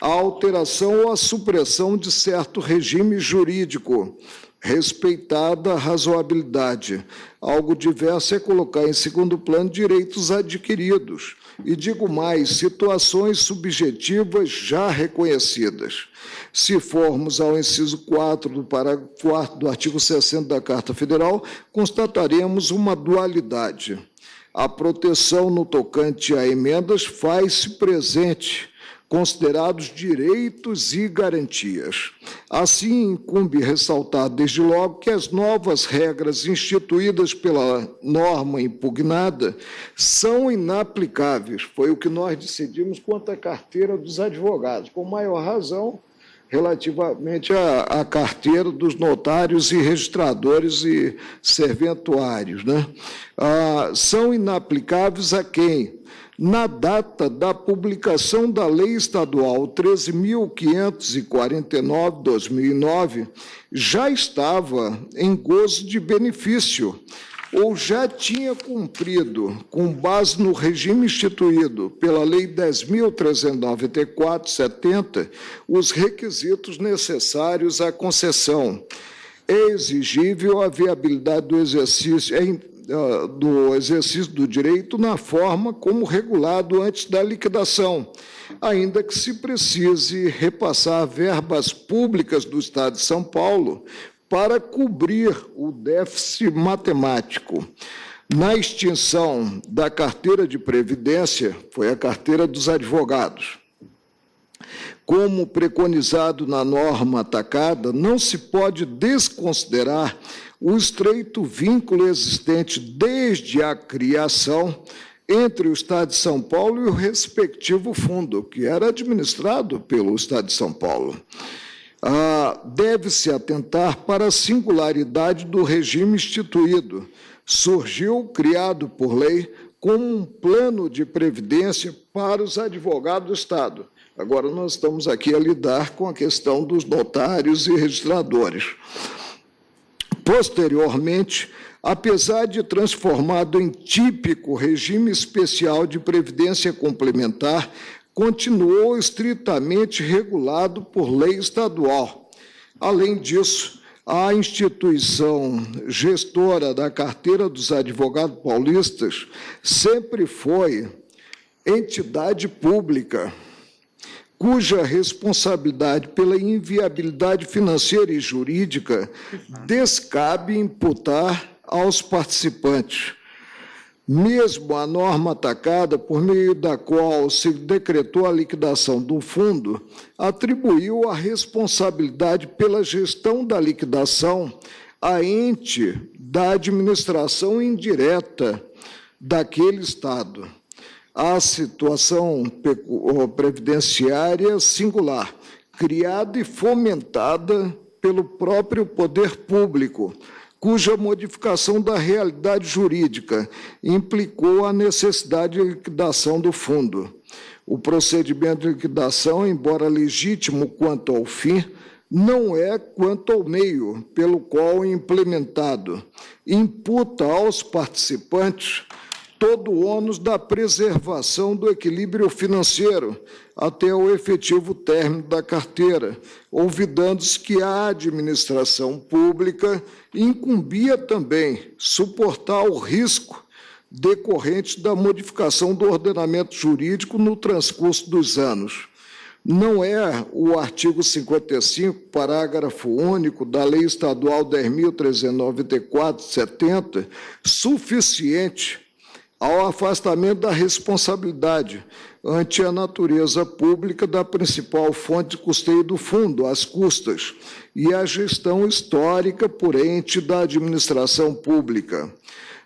D: a alteração ou a supressão de certo regime jurídico, respeitada a razoabilidade. Algo diverso é colocar em segundo plano direitos adquiridos, e digo mais, situações subjetivas já reconhecidas. Se formos ao inciso 4 do parágrafo 4º do artigo 60 da Carta Federal, constataremos uma dualidade. A proteção no tocante a emendas faz-se presente considerados direitos e garantias. Assim, incumbe ressaltar, desde logo, que as novas regras instituídas pela norma impugnada são inaplicáveis. Foi o que nós decidimos quanto à carteira dos advogados, com maior razão, relativamente à carteira dos notários e registradores e serventuários, né? São inaplicáveis a quem, na data da publicação da Lei Estadual 13.549/2009, já estava em gozo de benefício ou já tinha cumprido, com base no regime instituído pela Lei 10.394/70, os requisitos necessários à concessão. É exigível a viabilidade do exercício do direito na forma como regulado antes da liquidação, ainda que se precise repassar verbas públicas do Estado de São Paulo para cobrir o déficit matemático. Na extinção da carteira de previdência, foi a carteira dos advogados. Como preconizado na norma atacada, não se pode desconsiderar o estreito vínculo existente desde a criação entre o Estado de São Paulo e o respectivo fundo, que era administrado pelo Estado de São Paulo. Deve-se atentar para a singularidade do regime instituído. Surgiu, criado por lei, como um plano de previdência para os advogados do Estado. Agora, nós estamos aqui a lidar com a questão dos notários e registradores. Posteriormente, apesar de transformado em típico regime especial de previdência complementar, continuou estritamente regulado por lei estadual. Além disso, a instituição gestora da carteira dos advogados paulistas sempre foi entidade pública, cuja responsabilidade pela inviabilidade financeira e jurídica descabe imputar aos participantes. Mesmo a norma atacada, por meio da qual se decretou a liquidação do fundo, atribuiu a responsabilidade pela gestão da liquidação a ente da administração indireta daquele Estado. A situação previdenciária singular, criada e fomentada pelo próprio poder público, cuja modificação da realidade jurídica implicou a necessidade de liquidação do fundo. O procedimento de liquidação, embora legítimo quanto ao fim, não é quanto ao meio pelo qual é implementado. Imputa aos participantes todo o ônus da preservação do equilíbrio financeiro até o efetivo término da carteira, olvidando-se que a administração pública incumbia também suportar o risco decorrente da modificação do ordenamento jurídico no transcurso dos anos. Não é o artigo 55, parágrafo único da Lei Estadual 10.394/70 suficiente ao afastamento da responsabilidade ante a natureza pública da principal fonte de custeio do fundo, as custas, e a gestão histórica por ente da administração pública.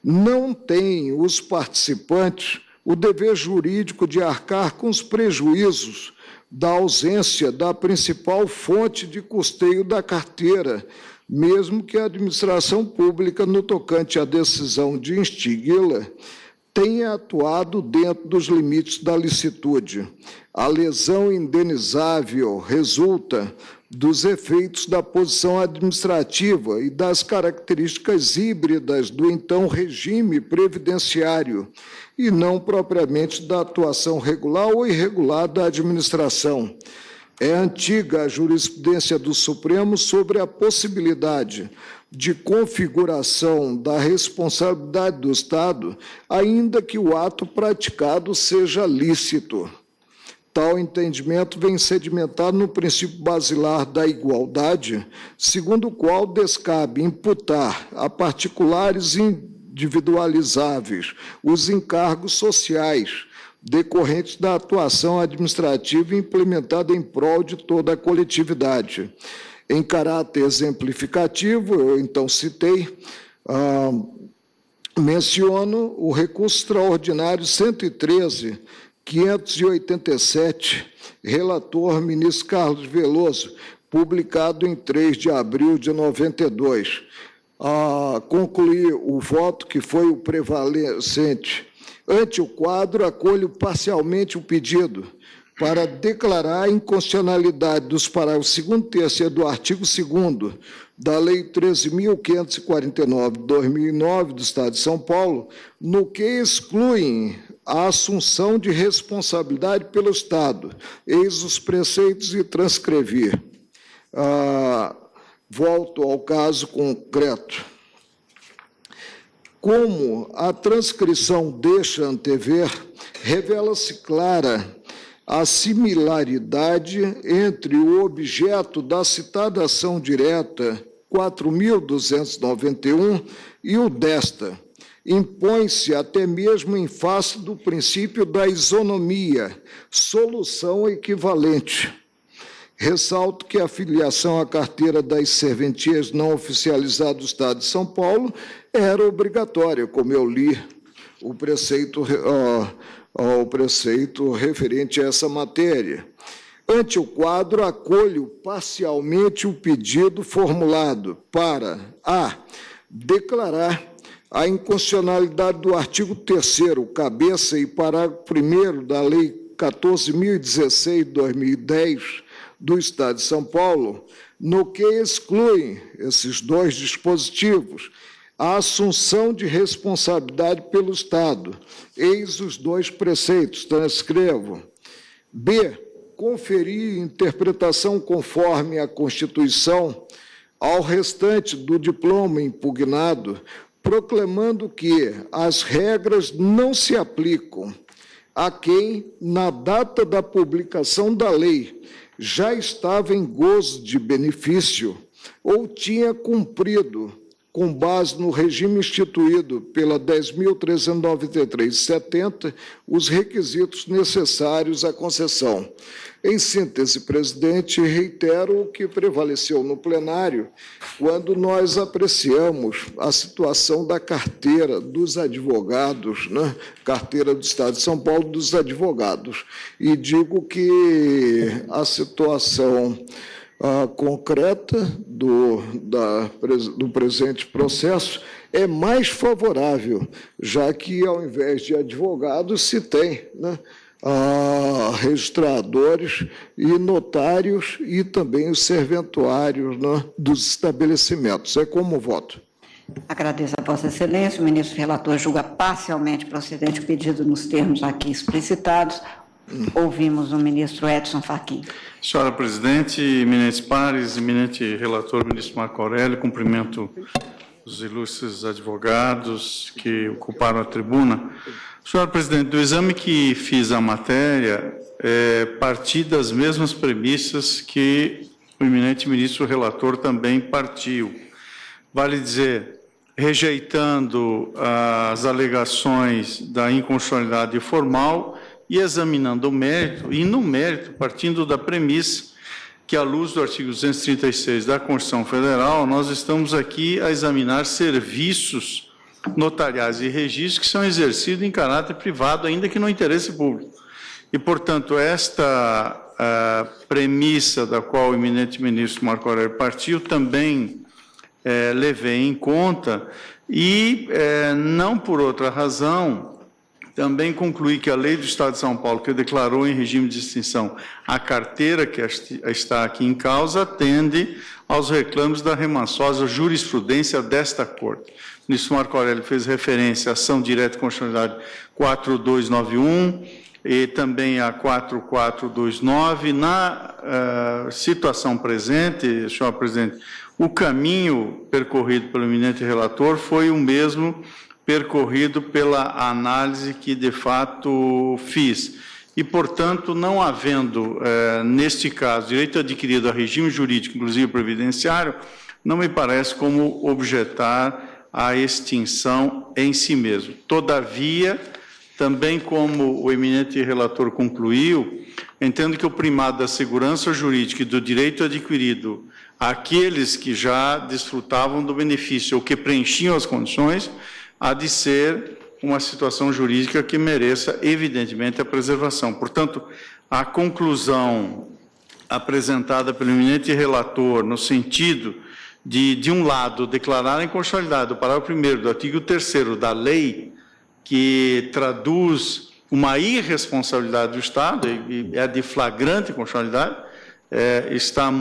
D: Não têm os participantes o dever jurídico de arcar com os prejuízos da ausência da principal fonte de custeio da carteira, mesmo que a administração pública, no tocante à decisão de extingui-la, tenha atuado dentro dos limites da licitude. A lesão indenizável resulta dos efeitos da posição administrativa e das características híbridas do então regime previdenciário, e não propriamente da atuação regular ou irregular da administração. É antiga a jurisprudência do Supremo sobre a possibilidade de configuração da responsabilidade do Estado, ainda que o ato praticado seja lícito. Tal entendimento vem sedimentado no princípio basilar da igualdade, segundo o qual descabe imputar a particulares individualizáveis os encargos sociais, decorrentes da atuação administrativa implementada em prol de toda a coletividade. Em caráter exemplificativo, eu então citei, menciono o recurso extraordinário 113.587, relator ministro Carlos Veloso, publicado em 3 de abril de 92. Concluir o voto que foi o prevalecente. Ante o quadro, acolho parcialmente o pedido para declarar a inconstitucionalidade dos parágrafos 2º e 3º do artigo 2º da Lei 13.549, de 2009, do Estado de São Paulo, no que excluem a assunção de responsabilidade pelo Estado. Eis os preceitos e transcrevi. Volto ao caso concreto. Como a transcrição deixa antever, revela-se clara a similaridade entre o objeto da citada ação direta 4.291 e o desta. Impõe-se até mesmo em face do princípio da isonomia, solução equivalente. Ressalto que a filiação à carteira das serventias não oficializada do Estado de São Paulo era obrigatória, como eu li o preceito referente a essa matéria. Ante o quadro, acolho parcialmente o pedido formulado para declarar a inconstitucionalidade do artigo 3º, cabeça e parágrafo 1º da Lei 14.016, de 2010, do Estado de São Paulo, no que excluem esses dois dispositivos a assunção de responsabilidade pelo Estado. Eis os dois preceitos, transcrevo. B. Conferir interpretação conforme a Constituição ao restante do diploma impugnado, proclamando que as regras não se aplicam a quem, na data da publicação da lei, já estava em gozo de benefício ou tinha cumprido, com base no regime instituído pela 10.393/70, os requisitos necessários à concessão. Em síntese, presidente, reitero o que prevaleceu no plenário quando nós apreciamos a situação da carteira dos advogados, né? Carteira do Estado de São Paulo dos advogados. E digo que a situação concreta do presente processo é mais favorável, já que, ao invés de advogados, se tem, né, registradores e notários e também os serventuários, né, dos estabelecimentos. É como voto.
B: Agradeço a Vossa Excelência. O ministro relator julga parcialmente procedente o pedido nos termos aqui explicitados. Ouvimos o ministro Edson Fachin.
G: Senhora presidente, eminentes pares, eminente relator, ministro Marco Aurélio, cumprimento os ilustres advogados que ocuparam a tribuna. Senhora presidente, do exame que fiz à matéria, parti das mesmas premissas que o eminente ministro relator também partiu. Vale dizer, rejeitando as alegações da inconstitucionalidade formal e examinando o mérito, e no mérito, partindo da premissa que, à luz do artigo 236 da Constituição Federal, nós estamos aqui a examinar serviços notariais e registros que são exercidos em caráter privado, ainda que no interesse público. E, portanto, esta premissa da qual o eminente ministro Marco Aurélio partiu, também levei em conta e, não por outra razão, também concluí que a lei do Estado de São Paulo, que declarou em regime de extinção a carteira que está aqui em causa, atende aos reclames da remansosa jurisprudência desta Corte. O ministro Marco Aurélio fez referência à ação direta de constitucionalidade 4291 e também a 4429. Na situação presente, senhor presidente, o caminho percorrido pelo eminente relator foi o mesmo percorrido pela análise que, de fato, fiz. E, portanto, não havendo, neste caso, direito adquirido a regime jurídico, inclusive previdenciário, não me parece como objetar a extinção em si mesmo. Todavia, também como o eminente relator concluiu, entendo que o primado da segurança jurídica e do direito adquirido àqueles que já desfrutavam do benefício ou que preenchiam as condições, há de ser uma situação jurídica que mereça, evidentemente, a preservação. Portanto, a conclusão apresentada pelo eminente relator, no sentido de um lado, declarar a inconstitucionalidade do parágrafo 1º do artigo 3º da lei, que traduz uma irresponsabilidade do Estado, e é de flagrante inconstitucionalidade, está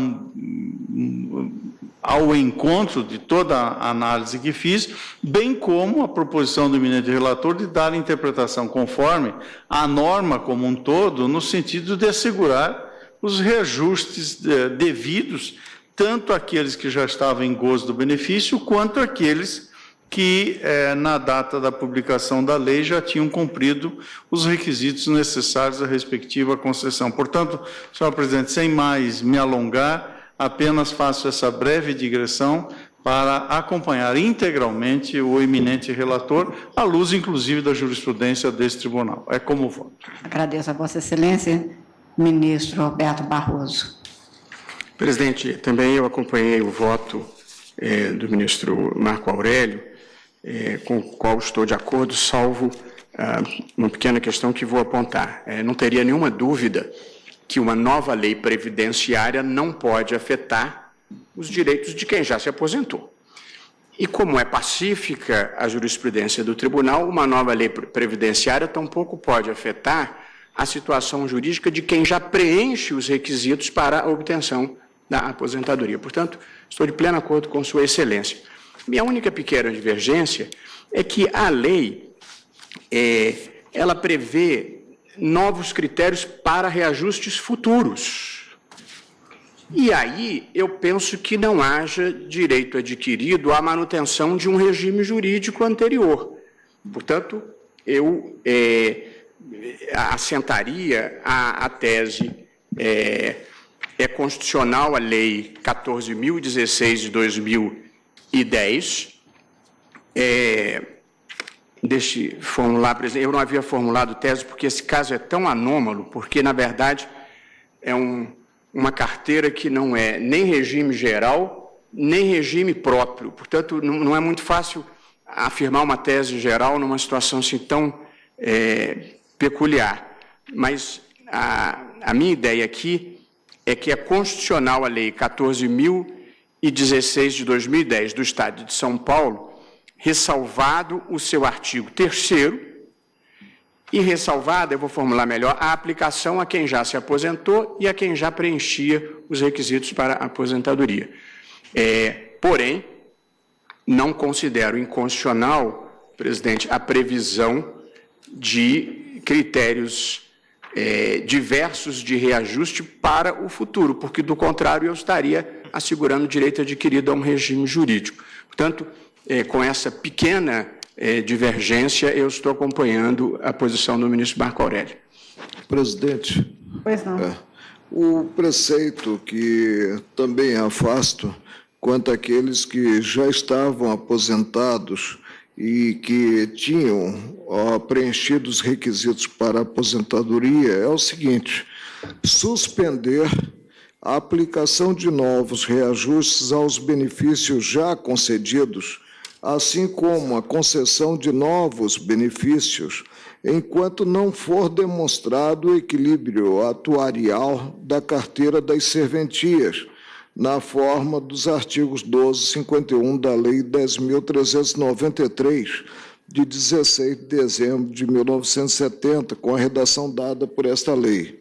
G: ao encontro de toda a análise que fiz, bem como a proposição do eminente relator de dar interpretação conforme a norma como um todo, no sentido de assegurar os reajustes devidos, tanto àqueles que já estavam em gozo do benefício, quanto àqueles que, na data da publicação da lei, já tinham cumprido os requisitos necessários à respectiva concessão. Portanto, senhor presidente, sem mais me alongar, apenas faço essa breve digressão para acompanhar integralmente o eminente relator, à luz, inclusive, da jurisprudência desse tribunal. É como voto.
B: Agradeço a Vossa Excelência, ministro Roberto Barroso.
H: Presidente, também eu acompanhei o voto do ministro Marco Aurélio, com o qual estou de acordo, salvo uma pequena questão que vou apontar. Não teria nenhuma dúvida que uma nova lei previdenciária não pode afetar os direitos de quem já se aposentou. E como é pacífica a jurisprudência do tribunal, uma nova lei previdenciária tampouco pode afetar a situação jurídica de quem já preenche os requisitos para a obtenção da aposentadoria. Portanto, estou de pleno acordo com Sua Excelência. Minha única pequena divergência é que a lei, ela prevê novos critérios para reajustes futuros. E aí eu penso que não haja direito adquirido à manutenção de um regime jurídico anterior. Portanto, eu assentaria a tese constitucional a Lei 14.016 de 2010. Deixe formular, presidente. Eu não havia formulado tese porque esse caso é tão anômalo, porque, na verdade, é uma carteira que não é nem regime geral, nem regime próprio. Portanto, não é muito fácil afirmar uma tese geral numa situação assim tão peculiar. Mas a minha ideia aqui é que é constitucional a Lei 14.016 de 2010 do Estado de São Paulo, ressalvado o seu artigo 3º e ressalvada, eu vou formular melhor, a aplicação a quem já se aposentou e a quem já preenchia os requisitos para a aposentadoria. Porém, não considero inconstitucional, presidente, a previsão de critérios diversos de reajuste para o futuro, porque, do contrário, eu estaria assegurando o direito adquirido a um regime jurídico. Portanto, com essa pequena divergência, eu estou acompanhando a posição do ministro Marco Aurélio.
D: Presidente,
B: Pois não.
D: o preceito que também afasto quanto àqueles que já estavam aposentados e que tinham preenchido os requisitos para a aposentadoria é o seguinte: suspender a aplicação de novos reajustes aos benefícios já concedidos, assim como a concessão de novos benefícios, enquanto não for demonstrado o equilíbrio atuarial da carteira das serventias, na forma dos artigos 12 e 51 da Lei 10.393, de 16 de dezembro de 1970, com a redação dada por esta lei.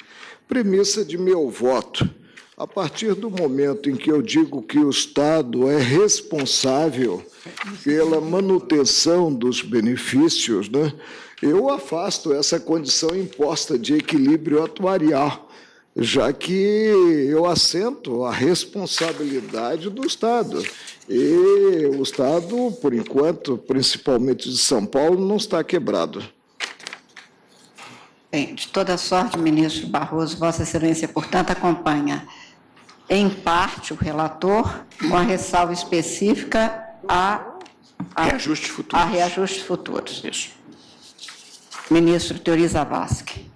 D: Premissa de meu voto: a partir do momento em que eu digo que o Estado é responsável pela manutenção dos benefícios, eu afasto essa condição imposta de equilíbrio atuarial, já que eu assento a responsabilidade do Estado. E o Estado, por enquanto, principalmente de São Paulo, não está quebrado.
B: Bem, de toda sorte, ministro Barroso, Vossa Excelência, portanto, acompanha em parte o relator, com a ressalva específica a
H: Reajustes futuros.
B: reajustes futuros.
H: Isso.
B: Ministro Teori Zavascki.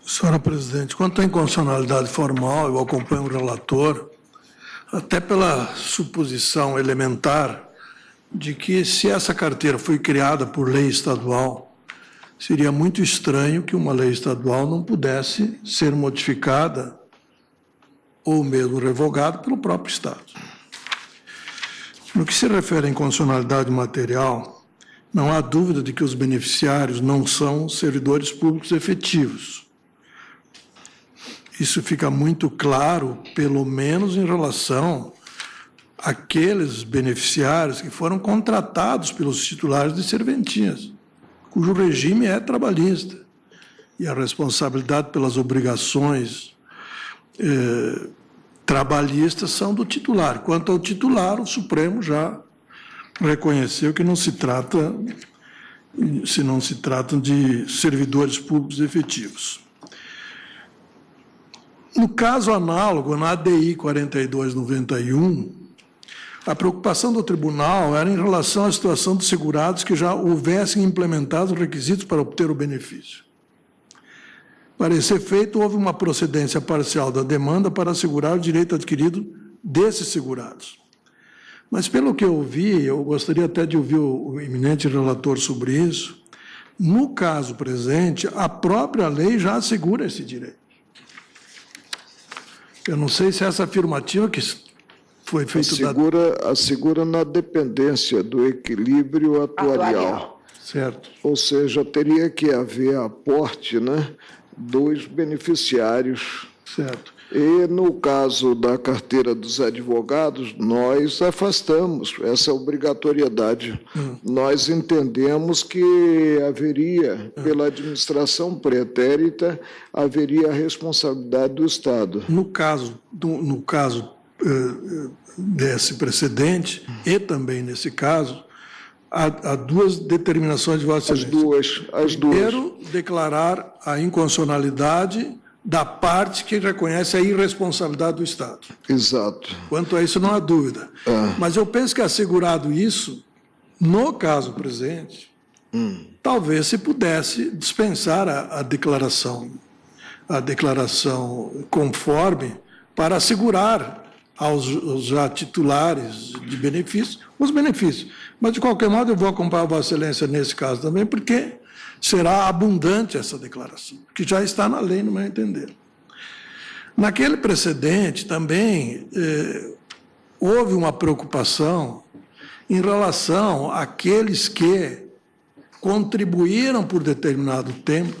I: Senhora presidente, quanto à inconstitucionalidade formal, eu acompanho o relator, até pela suposição elementar de que, se essa carteira foi criada por lei estadual, seria muito estranho que uma lei estadual não pudesse ser modificada ou mesmo revogada pelo próprio Estado. No que se refere à inconstitucionalidade material, não há dúvida de que os beneficiários não são servidores públicos efetivos. Isso fica muito claro, pelo menos em relação àqueles beneficiários que foram contratados pelos titulares de serventias, cujo regime é trabalhista, e a responsabilidade pelas obrigações trabalhistas são do titular. Quanto ao titular, o Supremo já reconheceu que não se tratam de servidores públicos efetivos. No caso análogo, na ADI 4291, a preocupação do tribunal era em relação à situação dos segurados que já houvessem implementado os requisitos para obter o benefício. Para esse efeito, houve uma procedência parcial da demanda para assegurar o direito adquirido desses segurados. Mas, pelo que eu vi, eu gostaria até de ouvir o eminente relator sobre isso, no caso presente, a própria lei já assegura esse direito. Eu não sei se essa afirmativa que foi feita...
D: Assegura na dependência do equilíbrio atuarial.
I: Certo.
D: Ou seja, teria que haver aporte, né, dos beneficiários.
I: Certo.
D: E, no caso da carteira dos advogados, nós afastamos essa obrigatoriedade. Nós entendemos que haveria, pela administração pretérita, haveria a responsabilidade do Estado.
I: No caso desse precedente, e também nesse caso, há duas determinações de Vossa Excelência.
D: As duas.
I: Primeiro, declarar a inconstitucionalidade da parte que reconhece a irresponsabilidade do Estado.
D: Exato.
I: Quanto a isso, não há dúvida. Mas eu penso que, assegurado isso, no caso presente, talvez se pudesse dispensar a declaração conforme, para assegurar aos já titulares de benefícios os benefícios. Mas, de qualquer modo, eu vou acompanhar Vossa Excelência nesse caso também, porque será abundante essa declaração, que já está na lei, no meu entender. Naquele precedente também houve uma preocupação em relação àqueles que contribuíram por determinado tempo,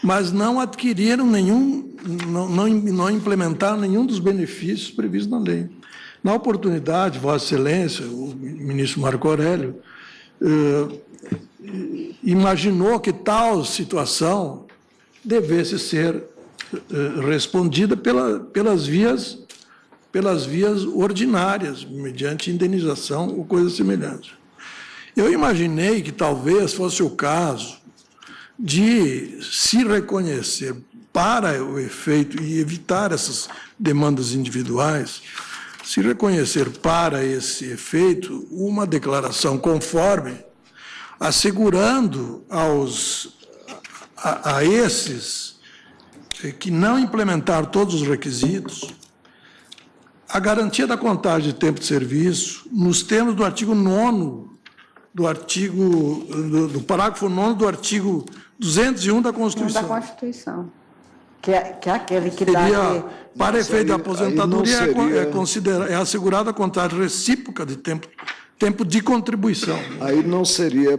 I: mas não adquiriram não implementaram nenhum dos benefícios previstos na lei. Na oportunidade, Vossa Excelência, o ministro Marco Aurélio, imaginou que tal situação devesse ser respondida pelas vias ordinárias, mediante indenização ou coisa semelhante. Eu imaginei que talvez fosse o caso de se reconhecer para o efeito e evitar essas demandas individuais, se reconhecer para esse efeito uma declaração conforme, assegurando a esses que não implementaram todos os requisitos a garantia da contagem de tempo de serviço nos termos do artigo 9º, do parágrafo 9º do artigo 201 da Constituição.
B: Da Constituição. Que é aquele que
I: dá... Para efeito da aposentadoria, é assegurada a contagem recíproca de tempo de contribuição.
D: Aí não seria,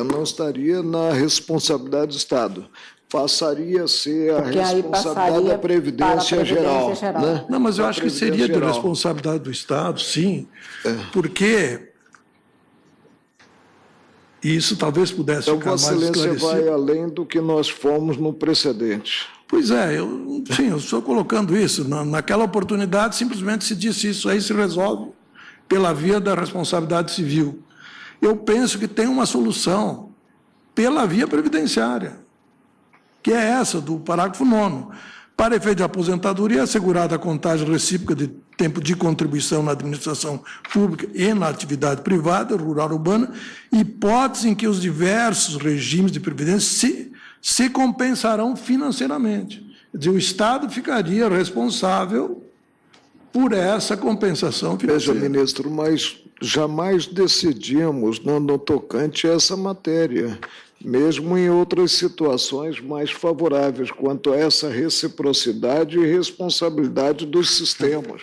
D: não estaria na responsabilidade do Estado. Passaria a ser a responsabilidade da Previdência Geral. Né?
I: Não, mas eu acho que seria de responsabilidade do Estado, sim, porque isso talvez pudesse ficar mais esclarecido.
D: Vossa Excelência vai além do que nós fomos no precedente.
I: Pois é, eu estou colocando isso. Naquela oportunidade, simplesmente se disse isso aí se resolve pela via da responsabilidade civil. Eu penso que tem uma solução pela via previdenciária, que é essa, do parágrafo 9º. Para efeito de aposentadoria, é assegurada a contagem recíproca de tempo de contribuição na administração pública e na atividade privada, rural urbana, hipótese em que os diversos regimes de previdência se compensarão financeiramente. Quer dizer, o Estado ficaria responsável por essa compensação financeira.
D: Veja, ministro, mas jamais decidimos no tocante a essa matéria, mesmo em outras situações mais favoráveis quanto a essa reciprocidade e responsabilidade dos sistemas.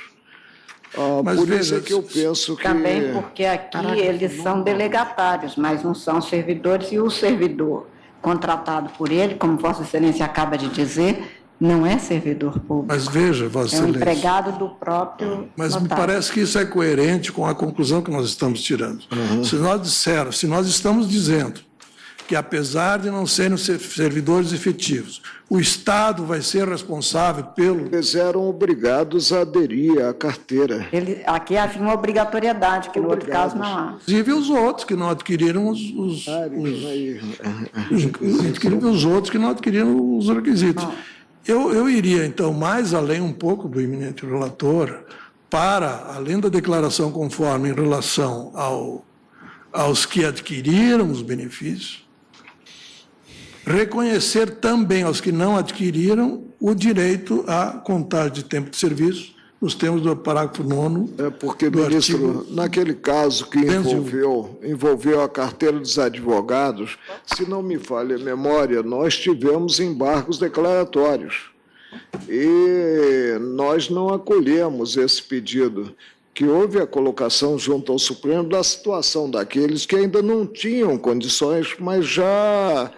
I: Mas
D: por
I: veja,
D: isso é que eu penso que...
B: Também porque aqui eles são delegatários, mas não são servidores, e o servidor contratado por ele, como Vossa Excelência acaba de dizer, não é servidor público.
I: Mas veja, Vossa
B: É um
I: Excelência.
B: empregado do próprio
I: Mas me
B: notário.
I: parece que isso é coerente com a conclusão que nós estamos tirando. Se nós estamos dizendo que, apesar de não serem servidores efetivos, o Estado vai ser responsável pelo...
D: Eles eram obrigados a aderir à carteira.
B: Aqui havia uma obrigatoriedade, que no outro caso não há.
I: Inclusive os outros que não adquiriram inclusive os outros que não adquiriram os requisitos. Eu iria, então, mais além um pouco do eminente relator, para, além da declaração conforme em relação aos que adquiriram os benefícios, reconhecer também aos que não adquiriram o direito à contagem de tempo de serviço, nos termos do parágrafo 9º.
D: Porque,
I: do
D: ministro,
I: artigo
D: naquele caso que
I: 201.
D: envolveu a carteira dos advogados, se não me falha a memória, nós tivemos embargos declaratórios. E nós não acolhemos esse pedido, que houve a colocação junto ao Supremo da situação daqueles que ainda não tinham condições, mas já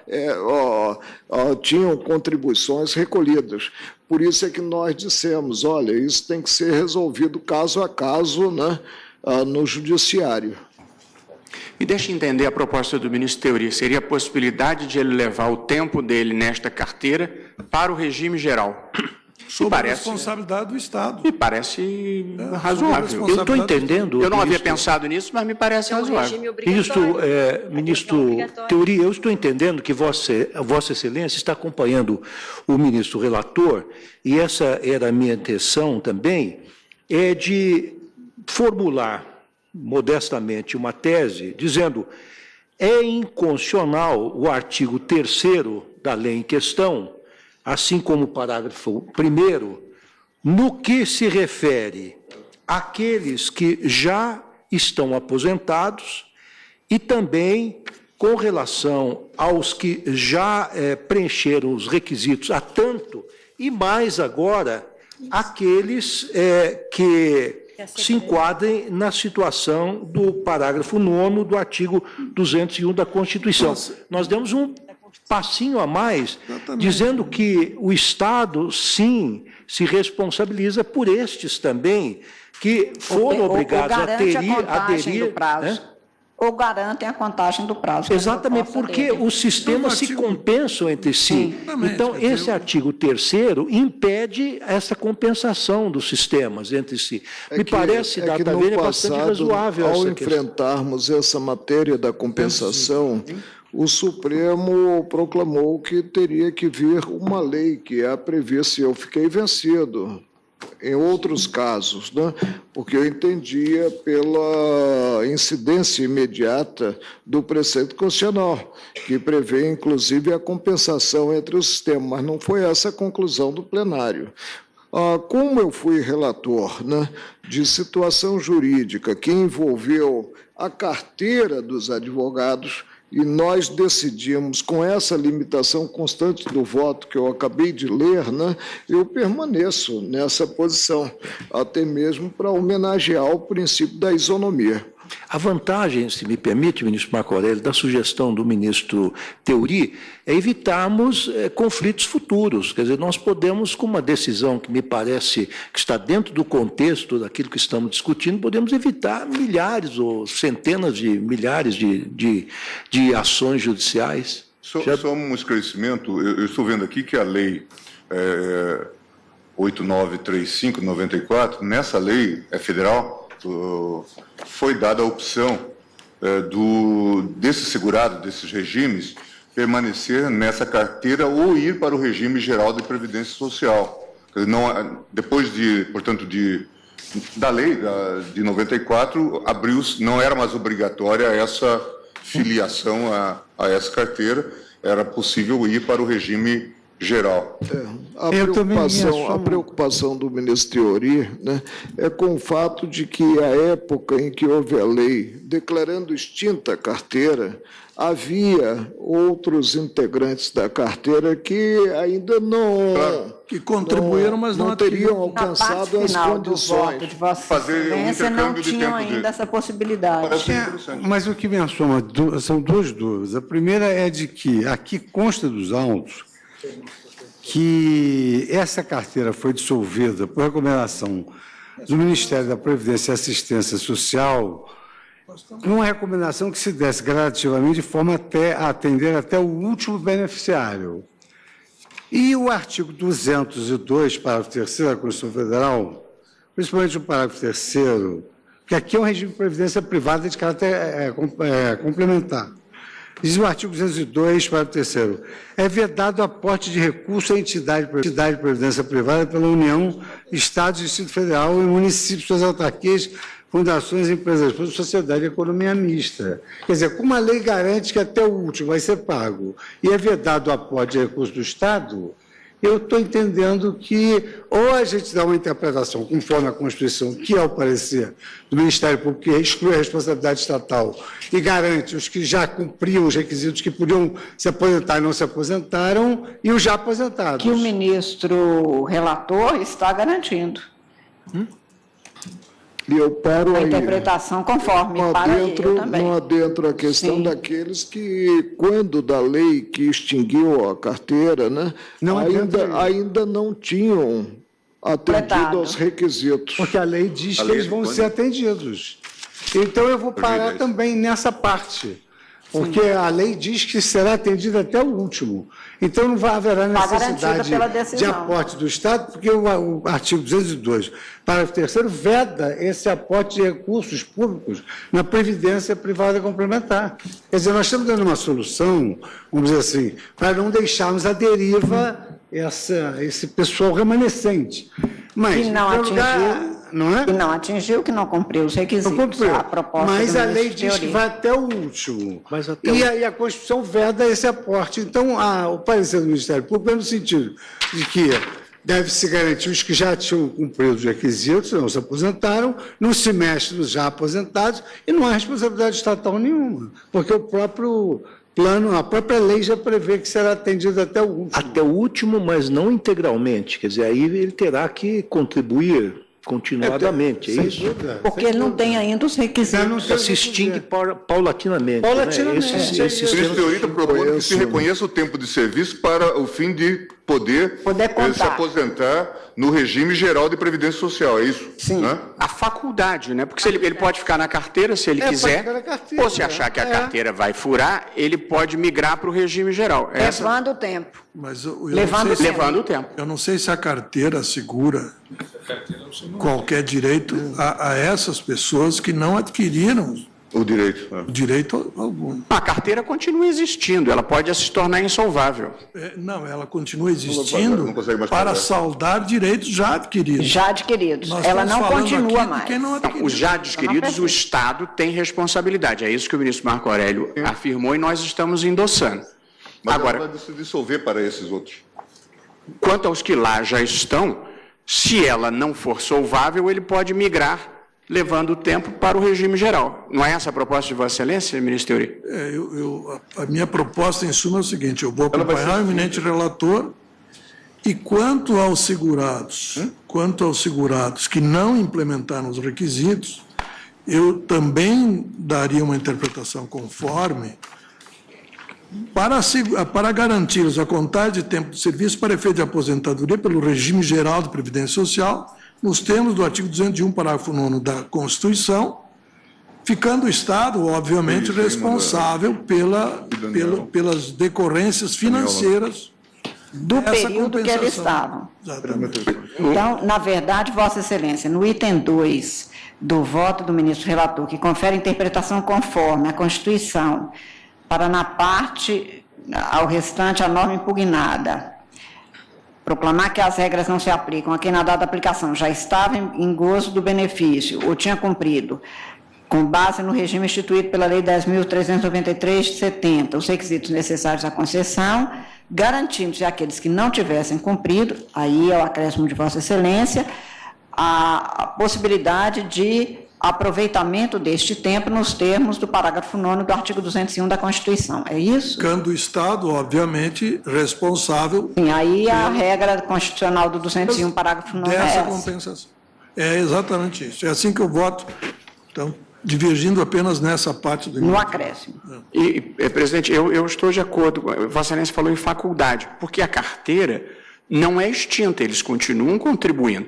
D: tinham contribuições recolhidas. Por isso é que nós dissemos, olha, isso tem que ser resolvido caso a caso, né, no judiciário.
H: Me deixe entender a proposta do ministro Teori. Seria a possibilidade de ele levar o tempo dele nesta carteira para o regime geral.
I: Sob a responsabilidade do Estado.
H: Me parece razoável.
J: Eu estou entendendo.
H: Eu não havia pensado nisso, mas me parece razoável.
J: Ministro Teori, eu estou entendendo que Vossa Excelência está acompanhando o ministro relator, e essa era a minha intenção também, é de formular modestamente uma tese dizendo: é inconstitucional o artigo 3º da lei em questão, assim como o parágrafo 1º, no que se refere àqueles que já estão aposentados e também com relação aos que já preencheram os requisitos há tanto, e mais agora aqueles que se enquadrem na situação do parágrafo 9º do artigo 201 da Constituição. Nós demos um passinho a mais, dizendo que o Estado, sim, se responsabiliza por estes também, que foram obrigados a aderir...
B: Ou garantem a contagem do prazo.
J: Exatamente, porque os sistemas se compensam entre si. Então, esse artigo 3º impede essa compensação dos sistemas entre si. Me parece, data vênia, bastante razoável essa questão.
D: Ao enfrentarmos essa matéria da compensação, o Supremo proclamou que teria que vir uma lei que a previsse. Eu fiquei vencido em outros casos, né? Porque eu entendia pela incidência imediata do preceito constitucional, que prevê, inclusive, a compensação entre os sistemas, mas não foi essa a conclusão do plenário. Como eu fui relator, né, de situação jurídica que envolveu a carteira dos advogados, e nós decidimos, com essa limitação constante do voto que eu acabei de ler, né, eu permaneço nessa posição, até mesmo para homenagear o princípio da isonomia.
J: A vantagem, se me permite, ministro Marco Aurélio, da sugestão do ministro Teori é evitarmos conflitos futuros. Quer dizer, nós podemos, com uma decisão que me parece que está dentro do contexto daquilo que estamos discutindo, podemos evitar milhares ou centenas de milhares de ações judiciais.
K: Só um esclarecimento. Eu estou vendo aqui que a lei 8935/94, nessa lei federal, foi dada a opção desse segurado, desses regimes, permanecer nessa carteira ou ir para o regime geral de previdência social. Não, depois portanto, da lei de 94, não era mais obrigatória essa filiação a essa carteira, era possível ir para o regime geral.
D: A preocupação do ministro Teori, né, é com o fato de que a época em que houve a lei declarando extinta a carteira, havia outros integrantes da carteira que ainda
I: que contribuíram, mas não
D: teriam alcançado as condições.
B: Do voto de Vossa Excelência não tinham ainda essa possibilidade.
L: Mas o que me assoma são duas dúvidas. A primeira é de que aqui consta dos autos que essa carteira foi dissolvida por recomendação do Ministério da Previdência e Assistência Social, uma recomendação que se desse gradativamente de forma a atender até o último beneficiário. E o artigo 202, parágrafo 3º da Constituição Federal, principalmente o parágrafo 3º, que aqui é um regime de previdência privada de caráter complementar. Diz o artigo 202, parágrafo 3º, é vedado aporte de recurso à entidade de previdência privada pela União, Estados, Distrito Federal e municípios, suas autarquias, fundações, empresas públicas, sociedade e economia mista. Quer dizer, como a lei garante que até o último vai ser pago e é vedado o aporte de recursos do Estado, eu estou entendendo que ou a gente dá uma interpretação conforme a Constituição, que é o parecer do Ministério Público, que exclui a responsabilidade estatal e garante os que já cumpriam os requisitos que podiam se aposentar e não se aposentaram, e os já aposentados.
B: Que o ministro relator está garantindo.
D: E eu paro
B: a
D: aí.
B: Interpretação conforme para ele também.
D: Não adentro a questão daqueles que, quando da lei que extinguiu a carteira, né, ainda não tinham atendido aos requisitos.
L: Porque a lei diz que eles vão ser atendidos. Então, eu vou parar também nessa parte. Porque a lei diz que será atendida até o último. Então, não vai haver necessidade de aporte do Estado, porque o artigo 202, parágrafo 3º, veda esse aporte de recursos públicos na Previdência Privada Complementar. Quer dizer, nós estamos dando uma solução, vamos dizer assim, para não deixarmos à deriva esse pessoal remanescente. Mas,
B: que não atingiu.
L: Não é?
B: Que não atingiu, que não cumpriu os requisitos.
L: Não cumpriu.
B: A proposta
L: mas a lei diz que vai até o último. E a Constituição veda esse aporte. Então, o parecer do Ministério Público é no sentido de que deve-se garantir os que já tinham cumprido os requisitos, não se aposentaram, não se mexe nos já aposentados e não há responsabilidade estatal nenhuma, porque o próprio plano, a própria lei já prevê que será atendido até o último.
J: Até o último, mas não integralmente. Quer dizer, aí ele terá que contribuir continuadamente, é isso?
B: Porque ele não tem ainda os requisitos.
J: Se extingue paulatinamente.
K: Paulatinamente. Né? Esse teoria está propondo que se reconheça o tempo de serviço para o fim de poder se aposentar no regime geral de previdência social, é isso?
H: Sim.
K: Né?
H: A faculdade, né? Porque ele pode ficar na carteira se ele quiser, ou se achar que a carteira vai furar, ele pode migrar para o regime geral.
B: Levando o tempo.
I: Mas
H: levando o tempo.
I: Eu não sei se a carteira assegura qualquer direito a essas pessoas que não adquiriram
K: o direito.
I: O direito algum.
H: A carteira continua existindo, ela pode se tornar insolvável.
I: Não, ela continua existindo para saldar direitos já adquiridos.
B: Já adquiridos. Ela não continua mais.
H: Os já adquiridos, o Estado tem responsabilidade. É isso que o ministro Marco Aurélio afirmou e nós estamos endossando.
K: Mas agora vai se dissolver para esses outros.
H: Quanto aos que lá já estão, se ela não for solvável, ele pode migrar, levando o tempo para o regime geral. Não é essa a proposta de Vossa Excelência, ministro Teori?
I: A minha proposta, em suma, é o seguinte: eu vou acompanhar o eminente relator e quanto aos segurados que não implementaram os requisitos, eu também daria uma interpretação conforme para garantir-lhes a contagem de tempo de serviço para efeito de aposentadoria pelo regime geral de previdência social, nos termos do artigo 201, parágrafo 9º da Constituição, ficando o Estado, obviamente, responsável pelas decorrências financeiras
B: do período que eles estavam.
I: Exatamente.
B: Então, na verdade, Vossa Excelência, no item 2 do voto do ministro relator, que confere interpretação conforme a Constituição, para na parte, ao restante, a norma impugnada, proclamar que as regras não se aplicam a quem na data da aplicação já estava em gozo do benefício ou tinha cumprido, com base no regime instituído pela Lei 10.393 de 70, os requisitos necessários à concessão, garantindo-se àqueles que não tivessem cumprido, aí é o acréscimo de Vossa Excelência, a possibilidade de aproveitamento deste tempo nos termos do parágrafo 9º do artigo 201 da Constituição. É isso?
I: Ficando o Estado, obviamente, responsável...
B: Sim, aí a regra constitucional do 201, parágrafo 9º
I: dessa
B: é essa.
I: compensação. É exatamente isso. É assim que eu voto. Então, divergindo apenas nessa parte do...
B: No acréscimo.
H: E, presidente, eu estou de acordo. Vossa Excelência falou em faculdade, porque a carteira não é extinta, eles continuam contribuindo.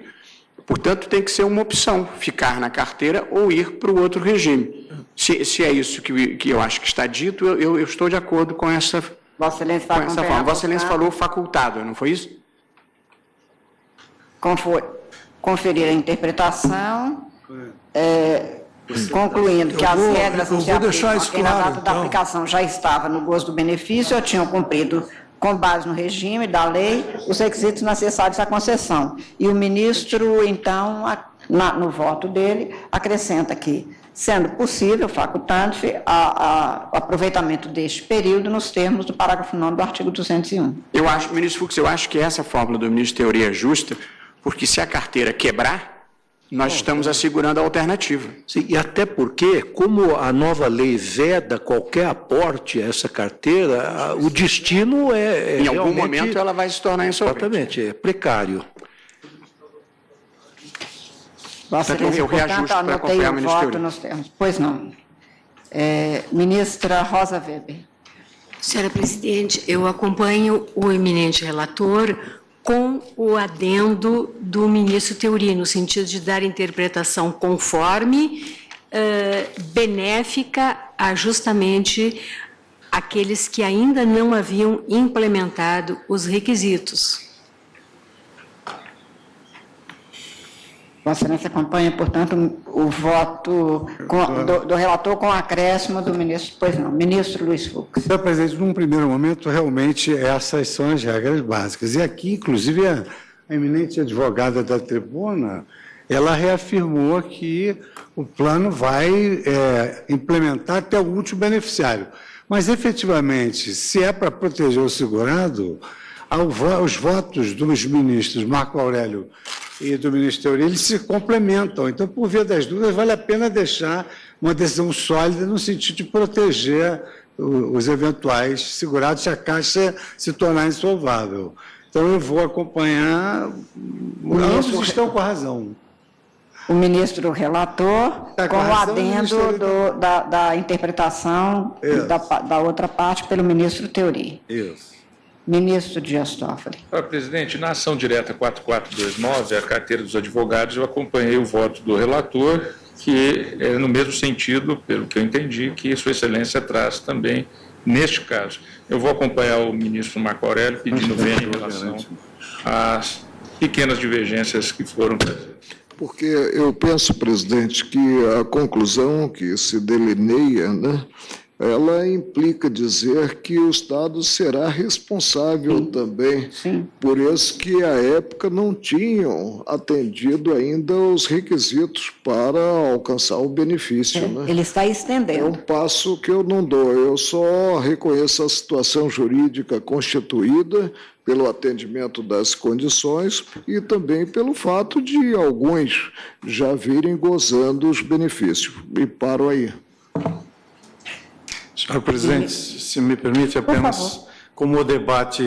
H: Portanto, tem que ser uma opção, ficar na carteira ou ir para o outro regime. Se é isso que eu acho que está dito, eu estou de acordo com essa,
B: Vossa Excelência
H: com essa forma. Vossa Excelência falou facultado, não foi isso?
B: Conferir a interpretação, concluindo que as regras não se aplicam a quem na data da aplicação já estava no gozo do benefício ou tinham cumprido, com base no regime da lei, os requisitos necessários à concessão. E o ministro, então, no voto dele, acrescenta que, sendo possível, facultando-se, o aproveitamento deste período nos termos do parágrafo 9º do artigo 201.
H: Eu acho, ministro Fux, eu acho que essa fórmula do ministro Teori é justa, porque se a carteira quebrar, nós estamos assegurando a alternativa.
J: Sim, e até porque, como a nova lei veda qualquer aporte a essa carteira, o destino é
H: em algum momento ela vai se tornar insolvente.
J: Exatamente, é precário.
H: Eu reajusto para acompanhar o ministro.
B: Nos termos. Pois não. Ministra Rosa Weber.
M: Senhora presidente, eu acompanho o eminente relator com o adendo do ministro Teori, no sentido de dar interpretação conforme, benéfica a justamente aqueles que ainda não haviam implementado os requisitos.
B: Vossa Excelência acompanha, portanto, o voto do relator com acréscimo do ministro. Pois não, ministro Luiz Fux.
L: Senhor presidente, num primeiro momento, realmente, essas são as regras básicas. E aqui, inclusive, a eminente advogada da tribuna, ela reafirmou que o plano vai implementar até o último beneficiário. Mas, efetivamente, se é para proteger o segurado, os votos dos ministros Marco Aurélio e do ministro Teori, eles se complementam. Então, por via das dúvidas, vale a pena deixar uma decisão sólida no sentido de proteger os eventuais segurados se a Caixa se tornar insolvável. Então, eu vou acompanhar... Ambos estão com a razão.
B: O ministro relator, com o adendo da interpretação da outra parte pelo ministro Teori.
L: Isso.
B: Ministro Dias Toffoli.
N: Senhora presidente, na ação direta 4429, a carteira dos advogados, eu acompanhei o voto do relator, que é no mesmo sentido, pelo que eu entendi, que Sua Excelência traz também neste caso. Eu vou acompanhar o ministro Marco Aurélio pedindo vênia em relação às pequenas divergências que foram presentes.
D: Porque eu penso, presidente, que a conclusão que se delineia, né, ela implica dizer que o Estado será responsável também, por isso que, à época, não tinham atendido ainda os requisitos para alcançar o benefício. Né?
B: Ele está estendendo.
D: É um passo que eu não dou, eu só reconheço a situação jurídica constituída pelo atendimento das condições e também pelo fato de alguns já virem gozando os benefícios. E paro aí.
G: Senhor presidente, se me permite apenas, como o debate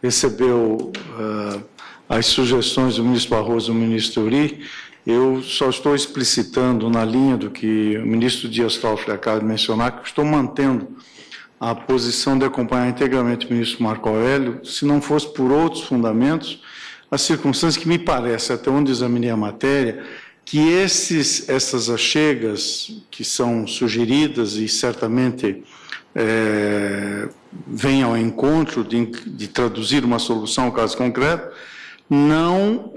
G: recebeu as sugestões do ministro Barroso e do ministro Teori, eu só estou explicitando na linha do que o ministro Dias Toffoli acaba de mencionar, que estou mantendo a posição de acompanhar integralmente o ministro Marco Aurélio, se não fosse por outros fundamentos, as circunstâncias que me parece, até onde examinei a matéria, que essas achegas que são sugeridas e certamente vêm ao encontro de traduzir uma solução ao caso concreto, não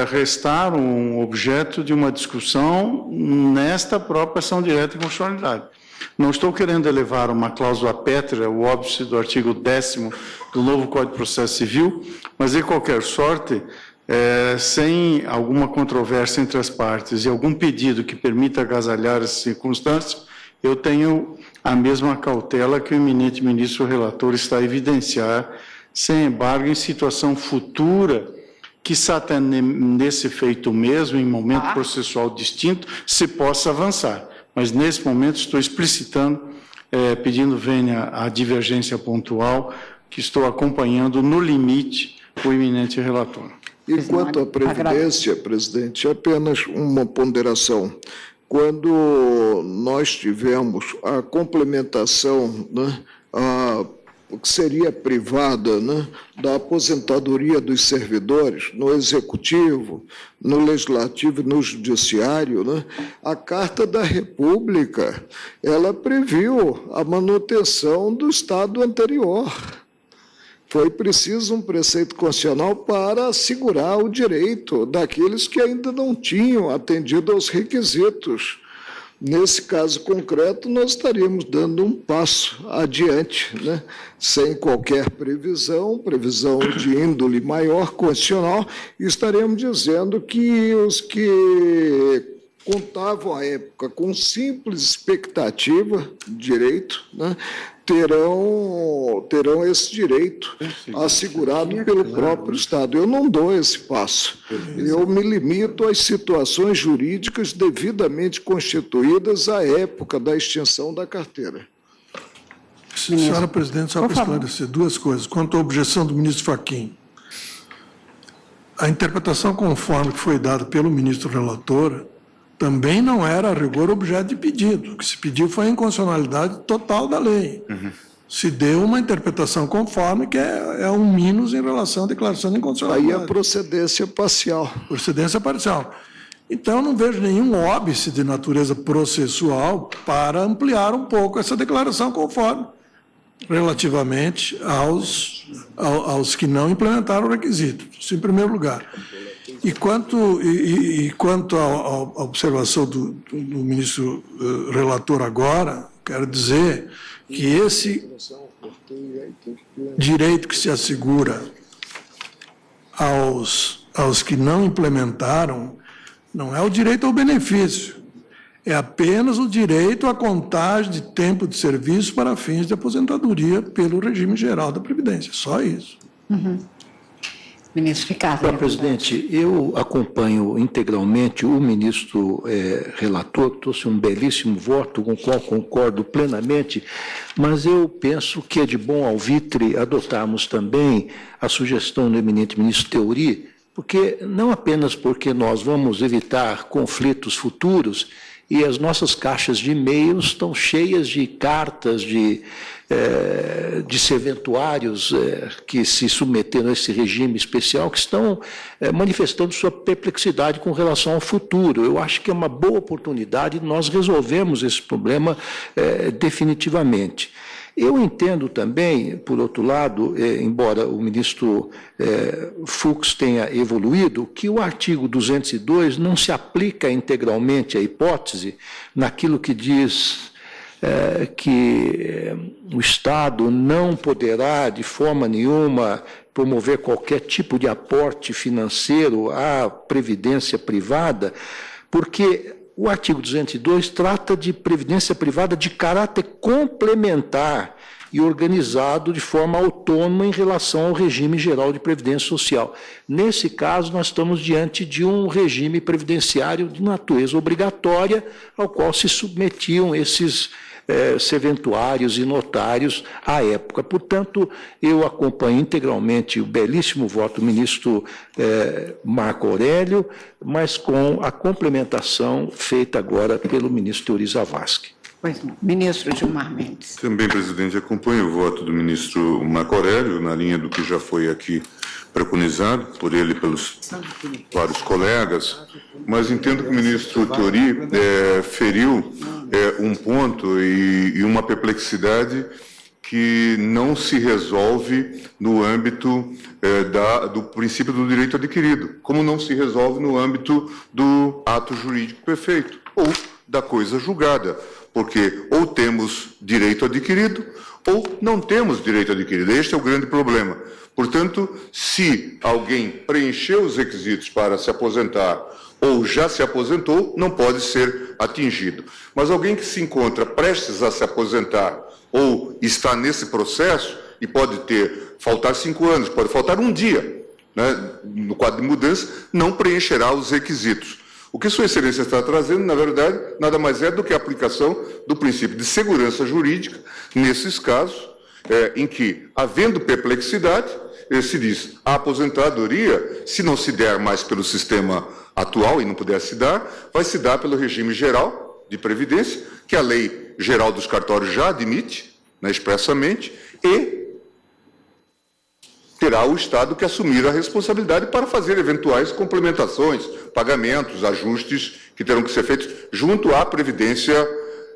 G: restaram objeto de uma discussão nesta própria ação direta de constitucionalidade. Não estou querendo elevar uma cláusula pétrea, o óbice do artigo 10º do novo Código de Processo Civil, mas, de qualquer sorte, sem alguma controvérsia entre as partes e algum pedido que permita agasalhar essas circunstâncias, eu tenho a mesma cautela que o eminente ministro relator está a evidenciar, sem embargo, em situação futura, quiçá até nesse feito mesmo, em momento processual distinto, se possa avançar. Mas, nesse momento, estou explicitando, pedindo venha a divergência pontual, que estou acompanhando, no limite, o eminente relator.
D: E quanto à Previdência, presidente, apenas uma ponderação. Quando nós tivemos a complementação, né, que seria privada, né, da aposentadoria dos servidores no Executivo, no Legislativo e no Judiciário, né, a Carta da República, ela previu a manutenção do estado anterior. Foi preciso um preceito constitucional para assegurar o direito daqueles que ainda não tinham atendido aos requisitos. Nesse caso concreto, nós estaríamos dando um passo adiante, né? Sem qualquer previsão de índole maior constitucional, e estaremos dizendo que os que contavam à época com simples expectativa de direito, né, terão esse direito assegurado pelo próprio Estado. Eu não dou esse passo. Eu me limito às situações jurídicas devidamente constituídas à época da extinção da carteira.
I: Senhora presidente, só para esclarecer duas coisas. Quanto à objeção do ministro Fachin, a interpretação conforme que foi dada pelo ministro relator também não era, a rigor, objeto de pedido. O que se pediu foi a inconstitucionalidade total da lei. Se deu uma interpretação conforme, que é um mínus em relação à declaração de inconstitucionalidade.
D: Aí a procedência parcial.
I: Procedência parcial. Então, eu não vejo nenhum óbice de natureza processual para ampliar um pouco essa declaração conforme, relativamente aos que não implementaram o requisito. Isso em primeiro lugar. E quanto à observação do ministro relator agora, quero dizer que esse direito que se assegura aos que não implementaram não é o direito ao benefício, é apenas o direito à contagem de tempo de serviço para fins de aposentadoria pelo regime geral da Previdência, só isso.
B: Ministro Ricardo.
J: Senhor presidente, eu acompanho integralmente o ministro relator, que trouxe um belíssimo voto, com o qual concordo plenamente, mas eu penso que é de bom alvitre adotarmos também a sugestão do eminente ministro Theory, porque não apenas porque nós vamos evitar conflitos futuros, e as nossas caixas de e-mails estão cheias de cartas de serventuários que se submeteram a esse regime especial, que estão manifestando sua perplexidade com relação ao futuro. Eu acho que é uma boa oportunidade de nós resolvermos esse problema definitivamente. Eu entendo também, por outro lado, embora o ministro Fux tenha evoluído, que o artigo 202 não se aplica integralmente à hipótese naquilo que diz que o Estado não poderá, de forma nenhuma, promover qualquer tipo de aporte financeiro à previdência privada, porque o artigo 202 trata de previdência privada de caráter complementar e organizado de forma autônoma em relação ao regime geral de previdência social. Nesse caso, nós estamos diante de um regime previdenciário de natureza obrigatória, ao qual se submetiam esses serventuários e notários à época. Portanto, eu acompanho integralmente o belíssimo voto do ministro Marco Aurélio, mas com a complementação feita agora pelo ministro Theory Zavascki.
B: Pois não. Ministro Gilmar Mendes.
K: Também, presidente, acompanho o voto do ministro Marco Aurélio, na linha do que já foi aqui preconizado por ele e pelos vários colegas, mas entendo que o ministro Theory feriu um ponto e uma perplexidade que não se resolve no âmbito do princípio do direito adquirido, como não se resolve no âmbito do ato jurídico perfeito ou da coisa julgada. porque ou temos direito adquirido ou não temos direito adquirido. Este é o grande problema. Portanto, se alguém preencheu os requisitos para se aposentar ou já se aposentou, não pode ser atingido. Mas alguém que se encontra prestes a se aposentar ou está nesse processo e pode faltar 5 anos, pode faltar um dia, né, no quadro de mudança, não preencherá os requisitos. O que Sua Excelência está trazendo, na verdade, nada mais é do que a aplicação do princípio de segurança jurídica nesses casos, em que, havendo perplexidade, se diz a aposentadoria, se não se der mais pelo sistema atual e não puder se dar, vai se dar pelo regime geral de previdência, que a Lei Geral dos Cartórios já admite, né, expressamente, e terá o Estado que assumir a responsabilidade para fazer eventuais complementações, pagamentos, ajustes que terão que ser feitos junto à Previdência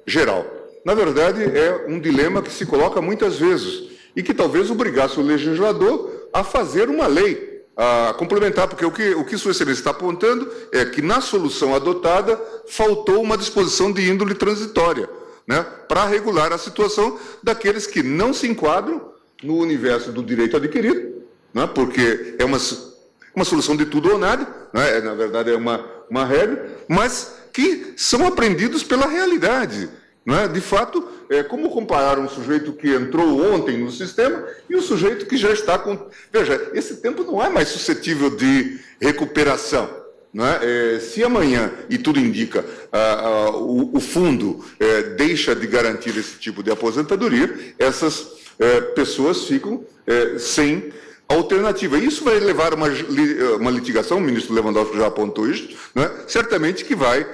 K: Geral. Na verdade, é um dilema que se coloca muitas vezes e que talvez obrigasse o legislador a fazer uma lei, a complementar, porque o que Sua Excelência está apontando é que na solução adotada faltou uma disposição de índole transitória, né, para regular a situação daqueles que não se enquadram no universo do direito adquirido, né, porque é uma solução de tudo ou nada, né, na verdade é uma regra, mas que são apreendidos pela realidade. Né? De fato, como comparar um sujeito que entrou ontem no sistema e um sujeito que já está com... Veja, esse tempo não é mais suscetível de recuperação. Não é? Se amanhã, e tudo indica, o fundo deixa de garantir esse tipo de aposentadoria, essas pessoas ficam sem alternativa. Isso vai levar uma litigação, o ministro Lewandowski já apontou isso, né? Certamente que vai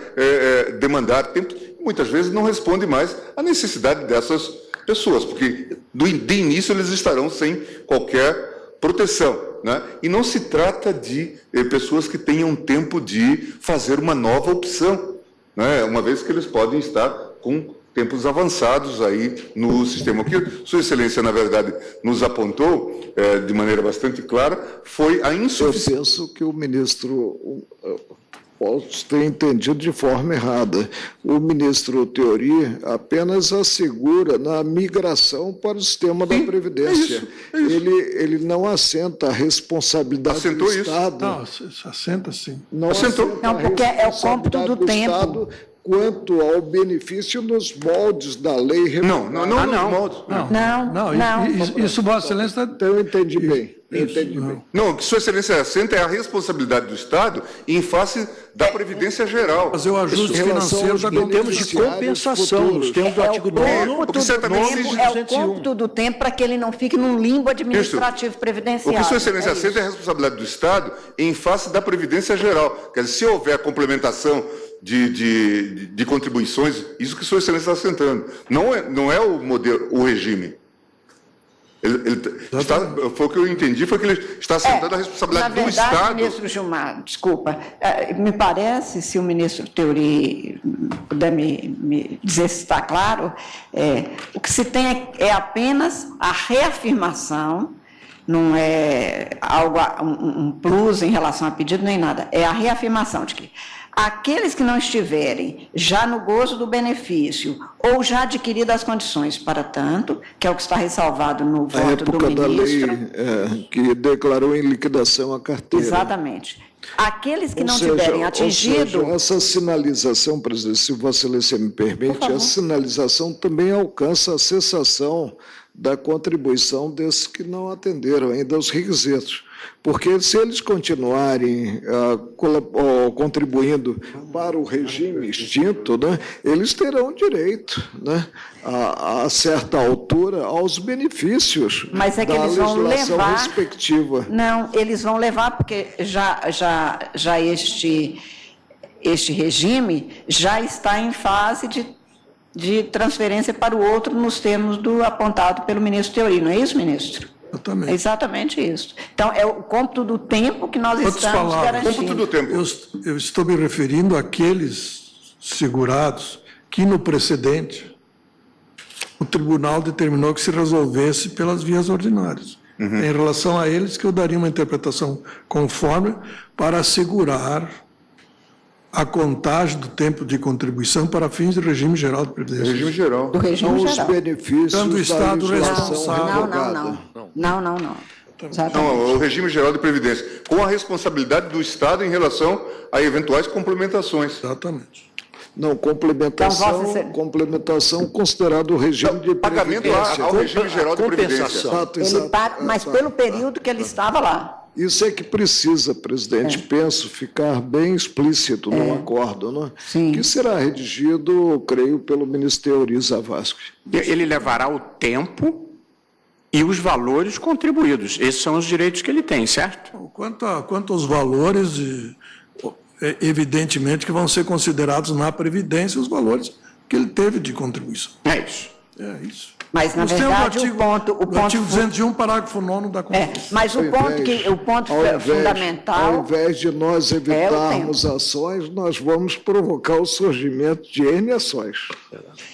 K: demandar tempo, e muitas vezes não responde mais à necessidade dessas pessoas, porque de início eles estarão sem qualquer proteção, né? E não se trata de pessoas que tenham tempo de fazer uma nova opção, né? Uma vez que eles podem estar com tempos avançados aí no sistema. O que Sua Excelência, na verdade, nos apontou de maneira bastante clara foi a insuficiência.
D: Eu penso que o ministro pode ter entendido de forma errada. O ministro Theory apenas assegura na migração para o sistema da Previdência.
K: É isso.
D: Ele não assenta a responsabilidade do Estado.
I: Não, assenta sim.
D: Não
K: assentou.
B: Não, porque é o cômputo do tempo.
D: Estado quanto ao benefício nos moldes da lei.
K: Não.
I: Isso, Vossa Excelência...
D: Então, eu entendi bem.
K: Não, o que Sua Excelência assenta é a responsabilidade do Estado em face da Previdência Geral.
I: Fazer o ajuste financeiro
J: em termos de compensação, nos termos do artigo 9.
B: É o cômputo do tempo para que ele não fique num limbo administrativo previdenciário.
K: O que Sua Excelência assenta é a responsabilidade do Estado em face da Previdência Geral. Quer dizer, se houver complementação de contribuições, isso que Sua Excelência está assentando. Não é o modelo, o regime. Foi o que eu entendi, foi que ele está assentando a responsabilidade do Estado.
B: Na verdade, ministro Gilmar, desculpa, me parece, se o ministro Theory puder me dizer se está claro, o que se tem é apenas a reafirmação, não é algo, um plus em relação a pedido nem nada, é a reafirmação de que aqueles que não estiverem já no gozo do benefício ou já adquiridas as condições para tanto, que é o que está ressalvado no voto do ministro...
D: da lei que declarou em liquidação a carteira.
B: Exatamente. Aqueles que não tiverem atingido...
D: Ou seja, essa sinalização, presidente, se Vossa Excelência me permite, a sinalização também alcança a cessação da contribuição desses que não atenderam ainda aos requisitos. Porque se eles continuarem contribuindo para o regime extinto, né, eles terão direito, né, a certa altura aos benefícios
B: Mas é que
D: da
B: eles vão
D: legislação
B: levar,
D: respectiva.
B: Não, eles vão levar, porque já este regime já está em fase de transferência para o outro nos termos do apontado pelo ministro Theory, não é isso, ministro?
I: Exatamente.
B: É exatamente isso. Então, é o cômputo do tempo que nós estamos garantindo.
K: Cômputo do tempo.
I: Eu estou me referindo àqueles segurados que, no precedente, o tribunal determinou que se resolvesse pelas vias ordinárias. Em relação a eles, que eu daria uma interpretação conforme para assegurar a contagem do tempo de contribuição para fins do regime geral de previdência.
K: Regime geral.
B: Do regime
D: São os
B: geral.
D: benefícios
I: Tanto o Estado
D: da legislação
I: responsável.
D: revogada.
B: Não. Exatamente.
K: Não, o regime geral de previdência, com a responsabilidade do Estado em relação a eventuais complementações.
I: Exatamente.
D: Não, complementação,
B: Então,
D: complementação considerado o regime de
K: Pagamento
D: previdência.
K: ao regime geral de previdência.
B: Ele paga, mas pelo período que ele estava lá.
D: Isso é que precisa, presidente, penso, ficar bem explícito no acordo, né?
B: Sim.
D: Que será redigido, creio, pelo ministro Teori Zavascki.
H: Ele levará o tempo e os valores contribuídos. Esses são os direitos que ele tem, certo?
I: Quanto aos valores, evidentemente que vão ser considerados na Previdência os valores que ele teve de contribuição.
H: É isso.
I: É isso.
B: Mas, na verdade, o ponto
I: artigo 201, parágrafo 9º da Constituição.
B: Mas o ponto fundamental...
D: Ao invés de nós evitarmos ações, nós vamos provocar o surgimento de N ações.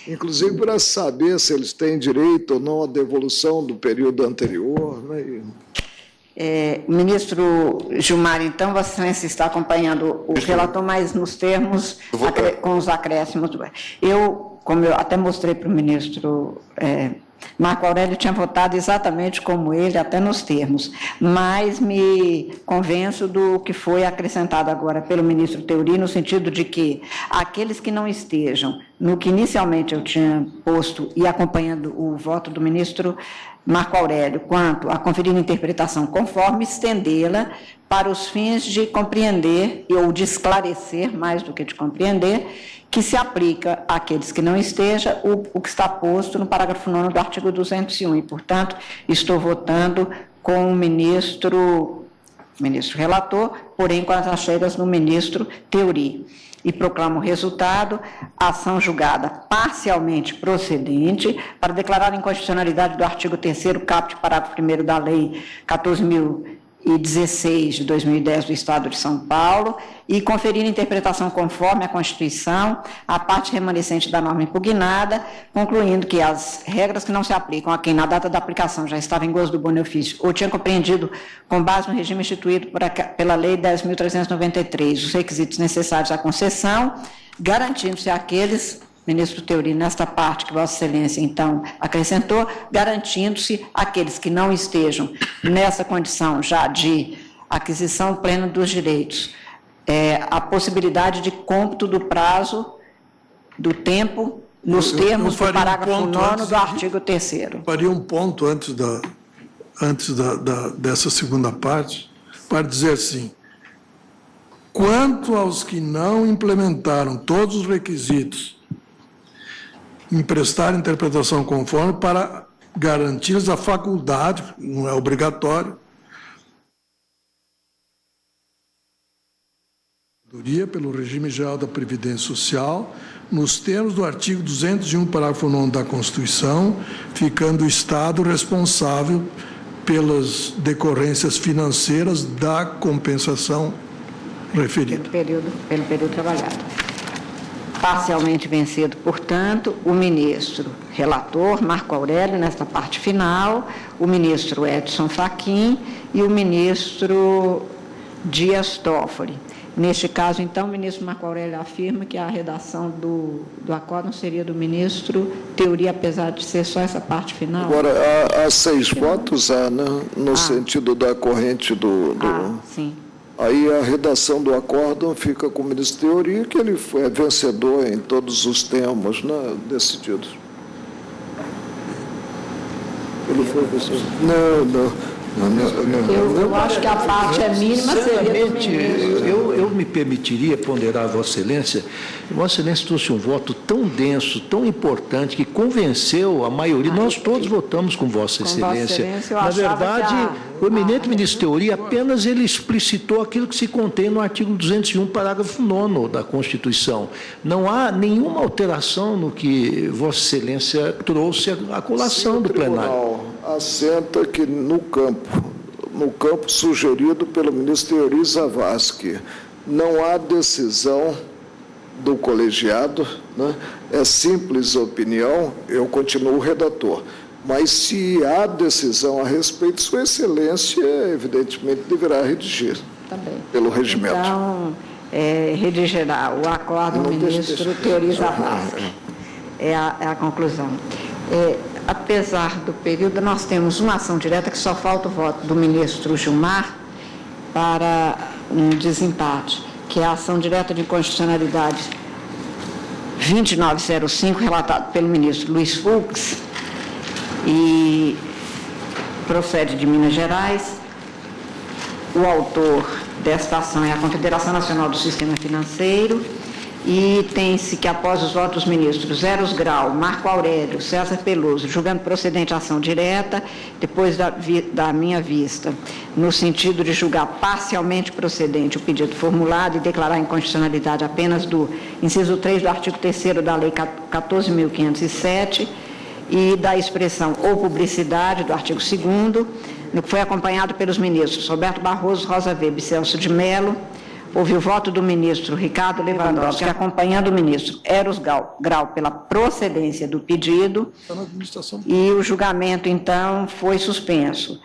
D: Inclusive para saber se eles têm direito ou não à devolução do período anterior. Né?
B: Ministro Gilmar, então, Vossa Excelência está acompanhando o relator, mas nos termos, com os acréscimos. Como eu até mostrei para o ministro Marco Aurélio, tinha votado exatamente como ele, até nos termos, mas me convenço do que foi acrescentado agora pelo ministro Teori, no sentido de que aqueles que não estejam no que inicialmente eu tinha posto e acompanhando o voto do ministro Marco Aurélio quanto a conferir interpretação conforme, estendê-la para os fins de compreender ou de esclarecer, mais do que de compreender, que se aplica àqueles que não estejam o que está posto no parágrafo 9º do artigo 201. E, portanto, estou votando com o ministro relator, porém com as achegas do ministro Teori. E proclamo o resultado, ação julgada parcialmente procedente para declarar a inconstitucionalidade do artigo 3º, caput, parágrafo 1º da Lei 14.016 de 2010 do Estado de São Paulo e conferir interpretação conforme a Constituição à parte remanescente da norma impugnada, concluindo que as regras que não se aplicam a quem na data da aplicação já estava em gozo do benefício ou tinha compreendido com base no regime instituído pela Lei 10.393 os requisitos necessários à concessão, garantindo-se aqueles... Ministro Teori, nesta parte que Vossa Excelência, então, acrescentou, garantindo-se aqueles que não estejam nessa condição já de aquisição plena dos direitos, a possibilidade de cômputo do prazo, do tempo, nos termos do parágrafo 9º do artigo 3º.
I: Faria um ponto antes dessa segunda parte, para dizer assim, quanto aos que não implementaram todos os requisitos emprestar interpretação conforme para garantir a faculdade, não é obrigatório, pelo regime geral da Previdência Social, nos termos do artigo 201, parágrafo 9º da Constituição, ficando o Estado responsável pelas decorrências financeiras da compensação referida.
B: Pelo período trabalhado. Parcialmente vencido, portanto, o ministro relator, Marco Aurélio, nesta parte final, o ministro Edson Fachin e o ministro Dias Toffoli. Neste caso, então, o ministro Marco Aurélio afirma que a redação do acórdão seria do ministro Teori, apesar de ser só essa parte final.
D: Agora, há 6 votos, no sentido da corrente do...
B: Sim.
D: Aí a redação do acórdão fica com o ministro Teori, que ele é vencedor em todos os termos, né, decididos. Ele foi vencedor? Não.
B: Eu acho que a parte mínima seria do ministro.
J: Eu me permitiria ponderar a Vossa Excelência. Vossa Excelência trouxe um voto tão denso, tão importante, que convenceu a maioria. Nós todos votamos com Vossa Excelência. Na verdade, o eminente ministro Teori apenas ele explicitou aquilo que se contém no artigo 201, parágrafo 9º da Constituição. Não há nenhuma alteração no que Vossa Excelência trouxe à colação do plenário.
D: Assenta que no campo sugerido pelo ministro Teori Zavascki, não há decisão do colegiado, né? É simples opinião, eu continuo redator. Mas se há decisão a respeito, Sua Excelência, evidentemente, deverá redigir pelo regimento.
B: Então, redigirá o acordo do ministro Teori Zavascki. É a conclusão. Apesar do período, nós temos uma ação direta que só falta o voto do ministro Gilmar para um desempate, que é a ação direta de inconstitucionalidade 2905, relatado pelo ministro Luiz Fux, e procede de Minas Gerais. O autor desta ação é a Confederação Nacional do Sistema Financeiro, e tem-se que, após os votos dos ministros Eros Grau, Marco Aurélio, César Peluso, julgando procedente a ação direta, depois da minha vista, no sentido de julgar parcialmente procedente o pedido formulado e declarar a inconstitucionalidade apenas do inciso 3 do artigo 3º da Lei 14.507 e da expressão ou publicidade do artigo 2º, no que foi acompanhado pelos ministros Roberto Barroso, Rosa Weber e Celso de Mello. Houve o voto do ministro Ricardo Lewandowski, acompanhando o ministro Eros Grau pela procedência do pedido, e o julgamento, então, foi suspenso.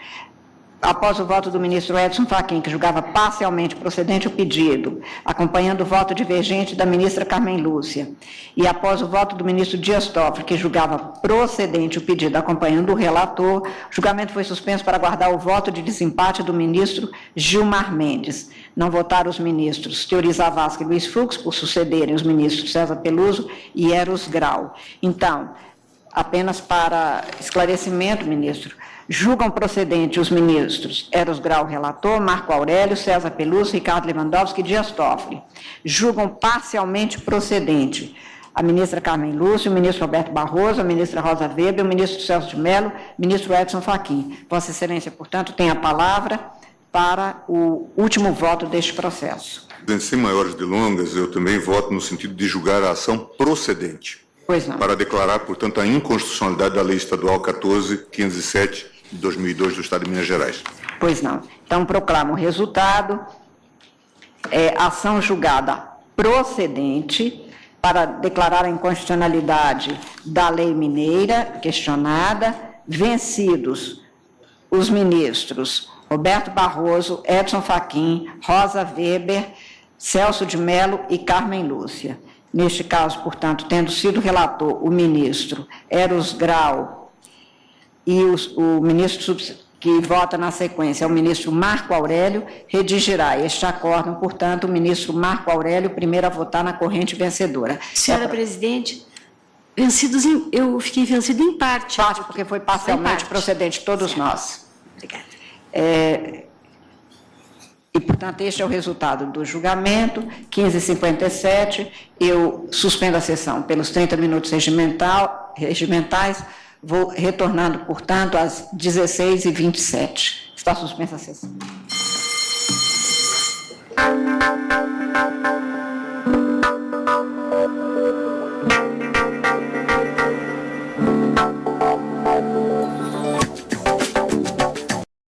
B: Após o voto do ministro Edson Fachin, que julgava parcialmente procedente o pedido, acompanhando o voto divergente da ministra Carmen Lúcia, e após o voto do ministro Dias Toffoli, que julgava procedente o pedido, acompanhando o relator, o julgamento foi suspenso para aguardar o voto de desempate do ministro Gilmar Mendes. Não votaram os ministros Teori Zavascki e Luiz Fux, por sucederem os ministros César Peluso e Eros Grau. Então, apenas para esclarecimento, ministro, julgam procedente os ministros Eros Grau, relator, Marco Aurélio, César Peluso, Ricardo Lewandowski e Dias Toffoli. Julgam parcialmente procedente a ministra Carmen Lúcia, o ministro Roberto Barroso, a ministra Rosa Weber, o ministro Celso de Mello, o ministro Edson Fachin. Vossa Excelência, portanto, tem a palavra para o último voto deste processo.
K: Sem maiores delongas, eu também voto no sentido de julgar a ação procedente.
B: Pois não.
K: Para declarar, portanto, a inconstitucionalidade da Lei Estadual 14.507 de 2002 do Estado de Minas Gerais.
B: Pois não. Então, proclamo o resultado. Ação julgada procedente para declarar a inconstitucionalidade da lei mineira questionada, vencidos os ministros Roberto Barroso, Edson Fachin, Rosa Weber, Celso de Mello e Carmen Lúcia. Neste caso, portanto, tendo sido relator o ministro Eros Grau e o ministro que vota na sequência é o ministro Marco Aurélio, redigirá este acórdão, portanto, o ministro Marco Aurélio, primeiro a votar na corrente vencedora.
M: Senhora presidente, eu fiquei vencido em parte.
B: Parte, porque foi parcialmente procedente, todos nós.
M: Obrigada.
B: E, portanto, este é o resultado do julgamento. 15h57, eu suspendo a sessão pelos 30 minutos regimentais, vou retornando, portanto, às 16h27. Está suspensa a sessão.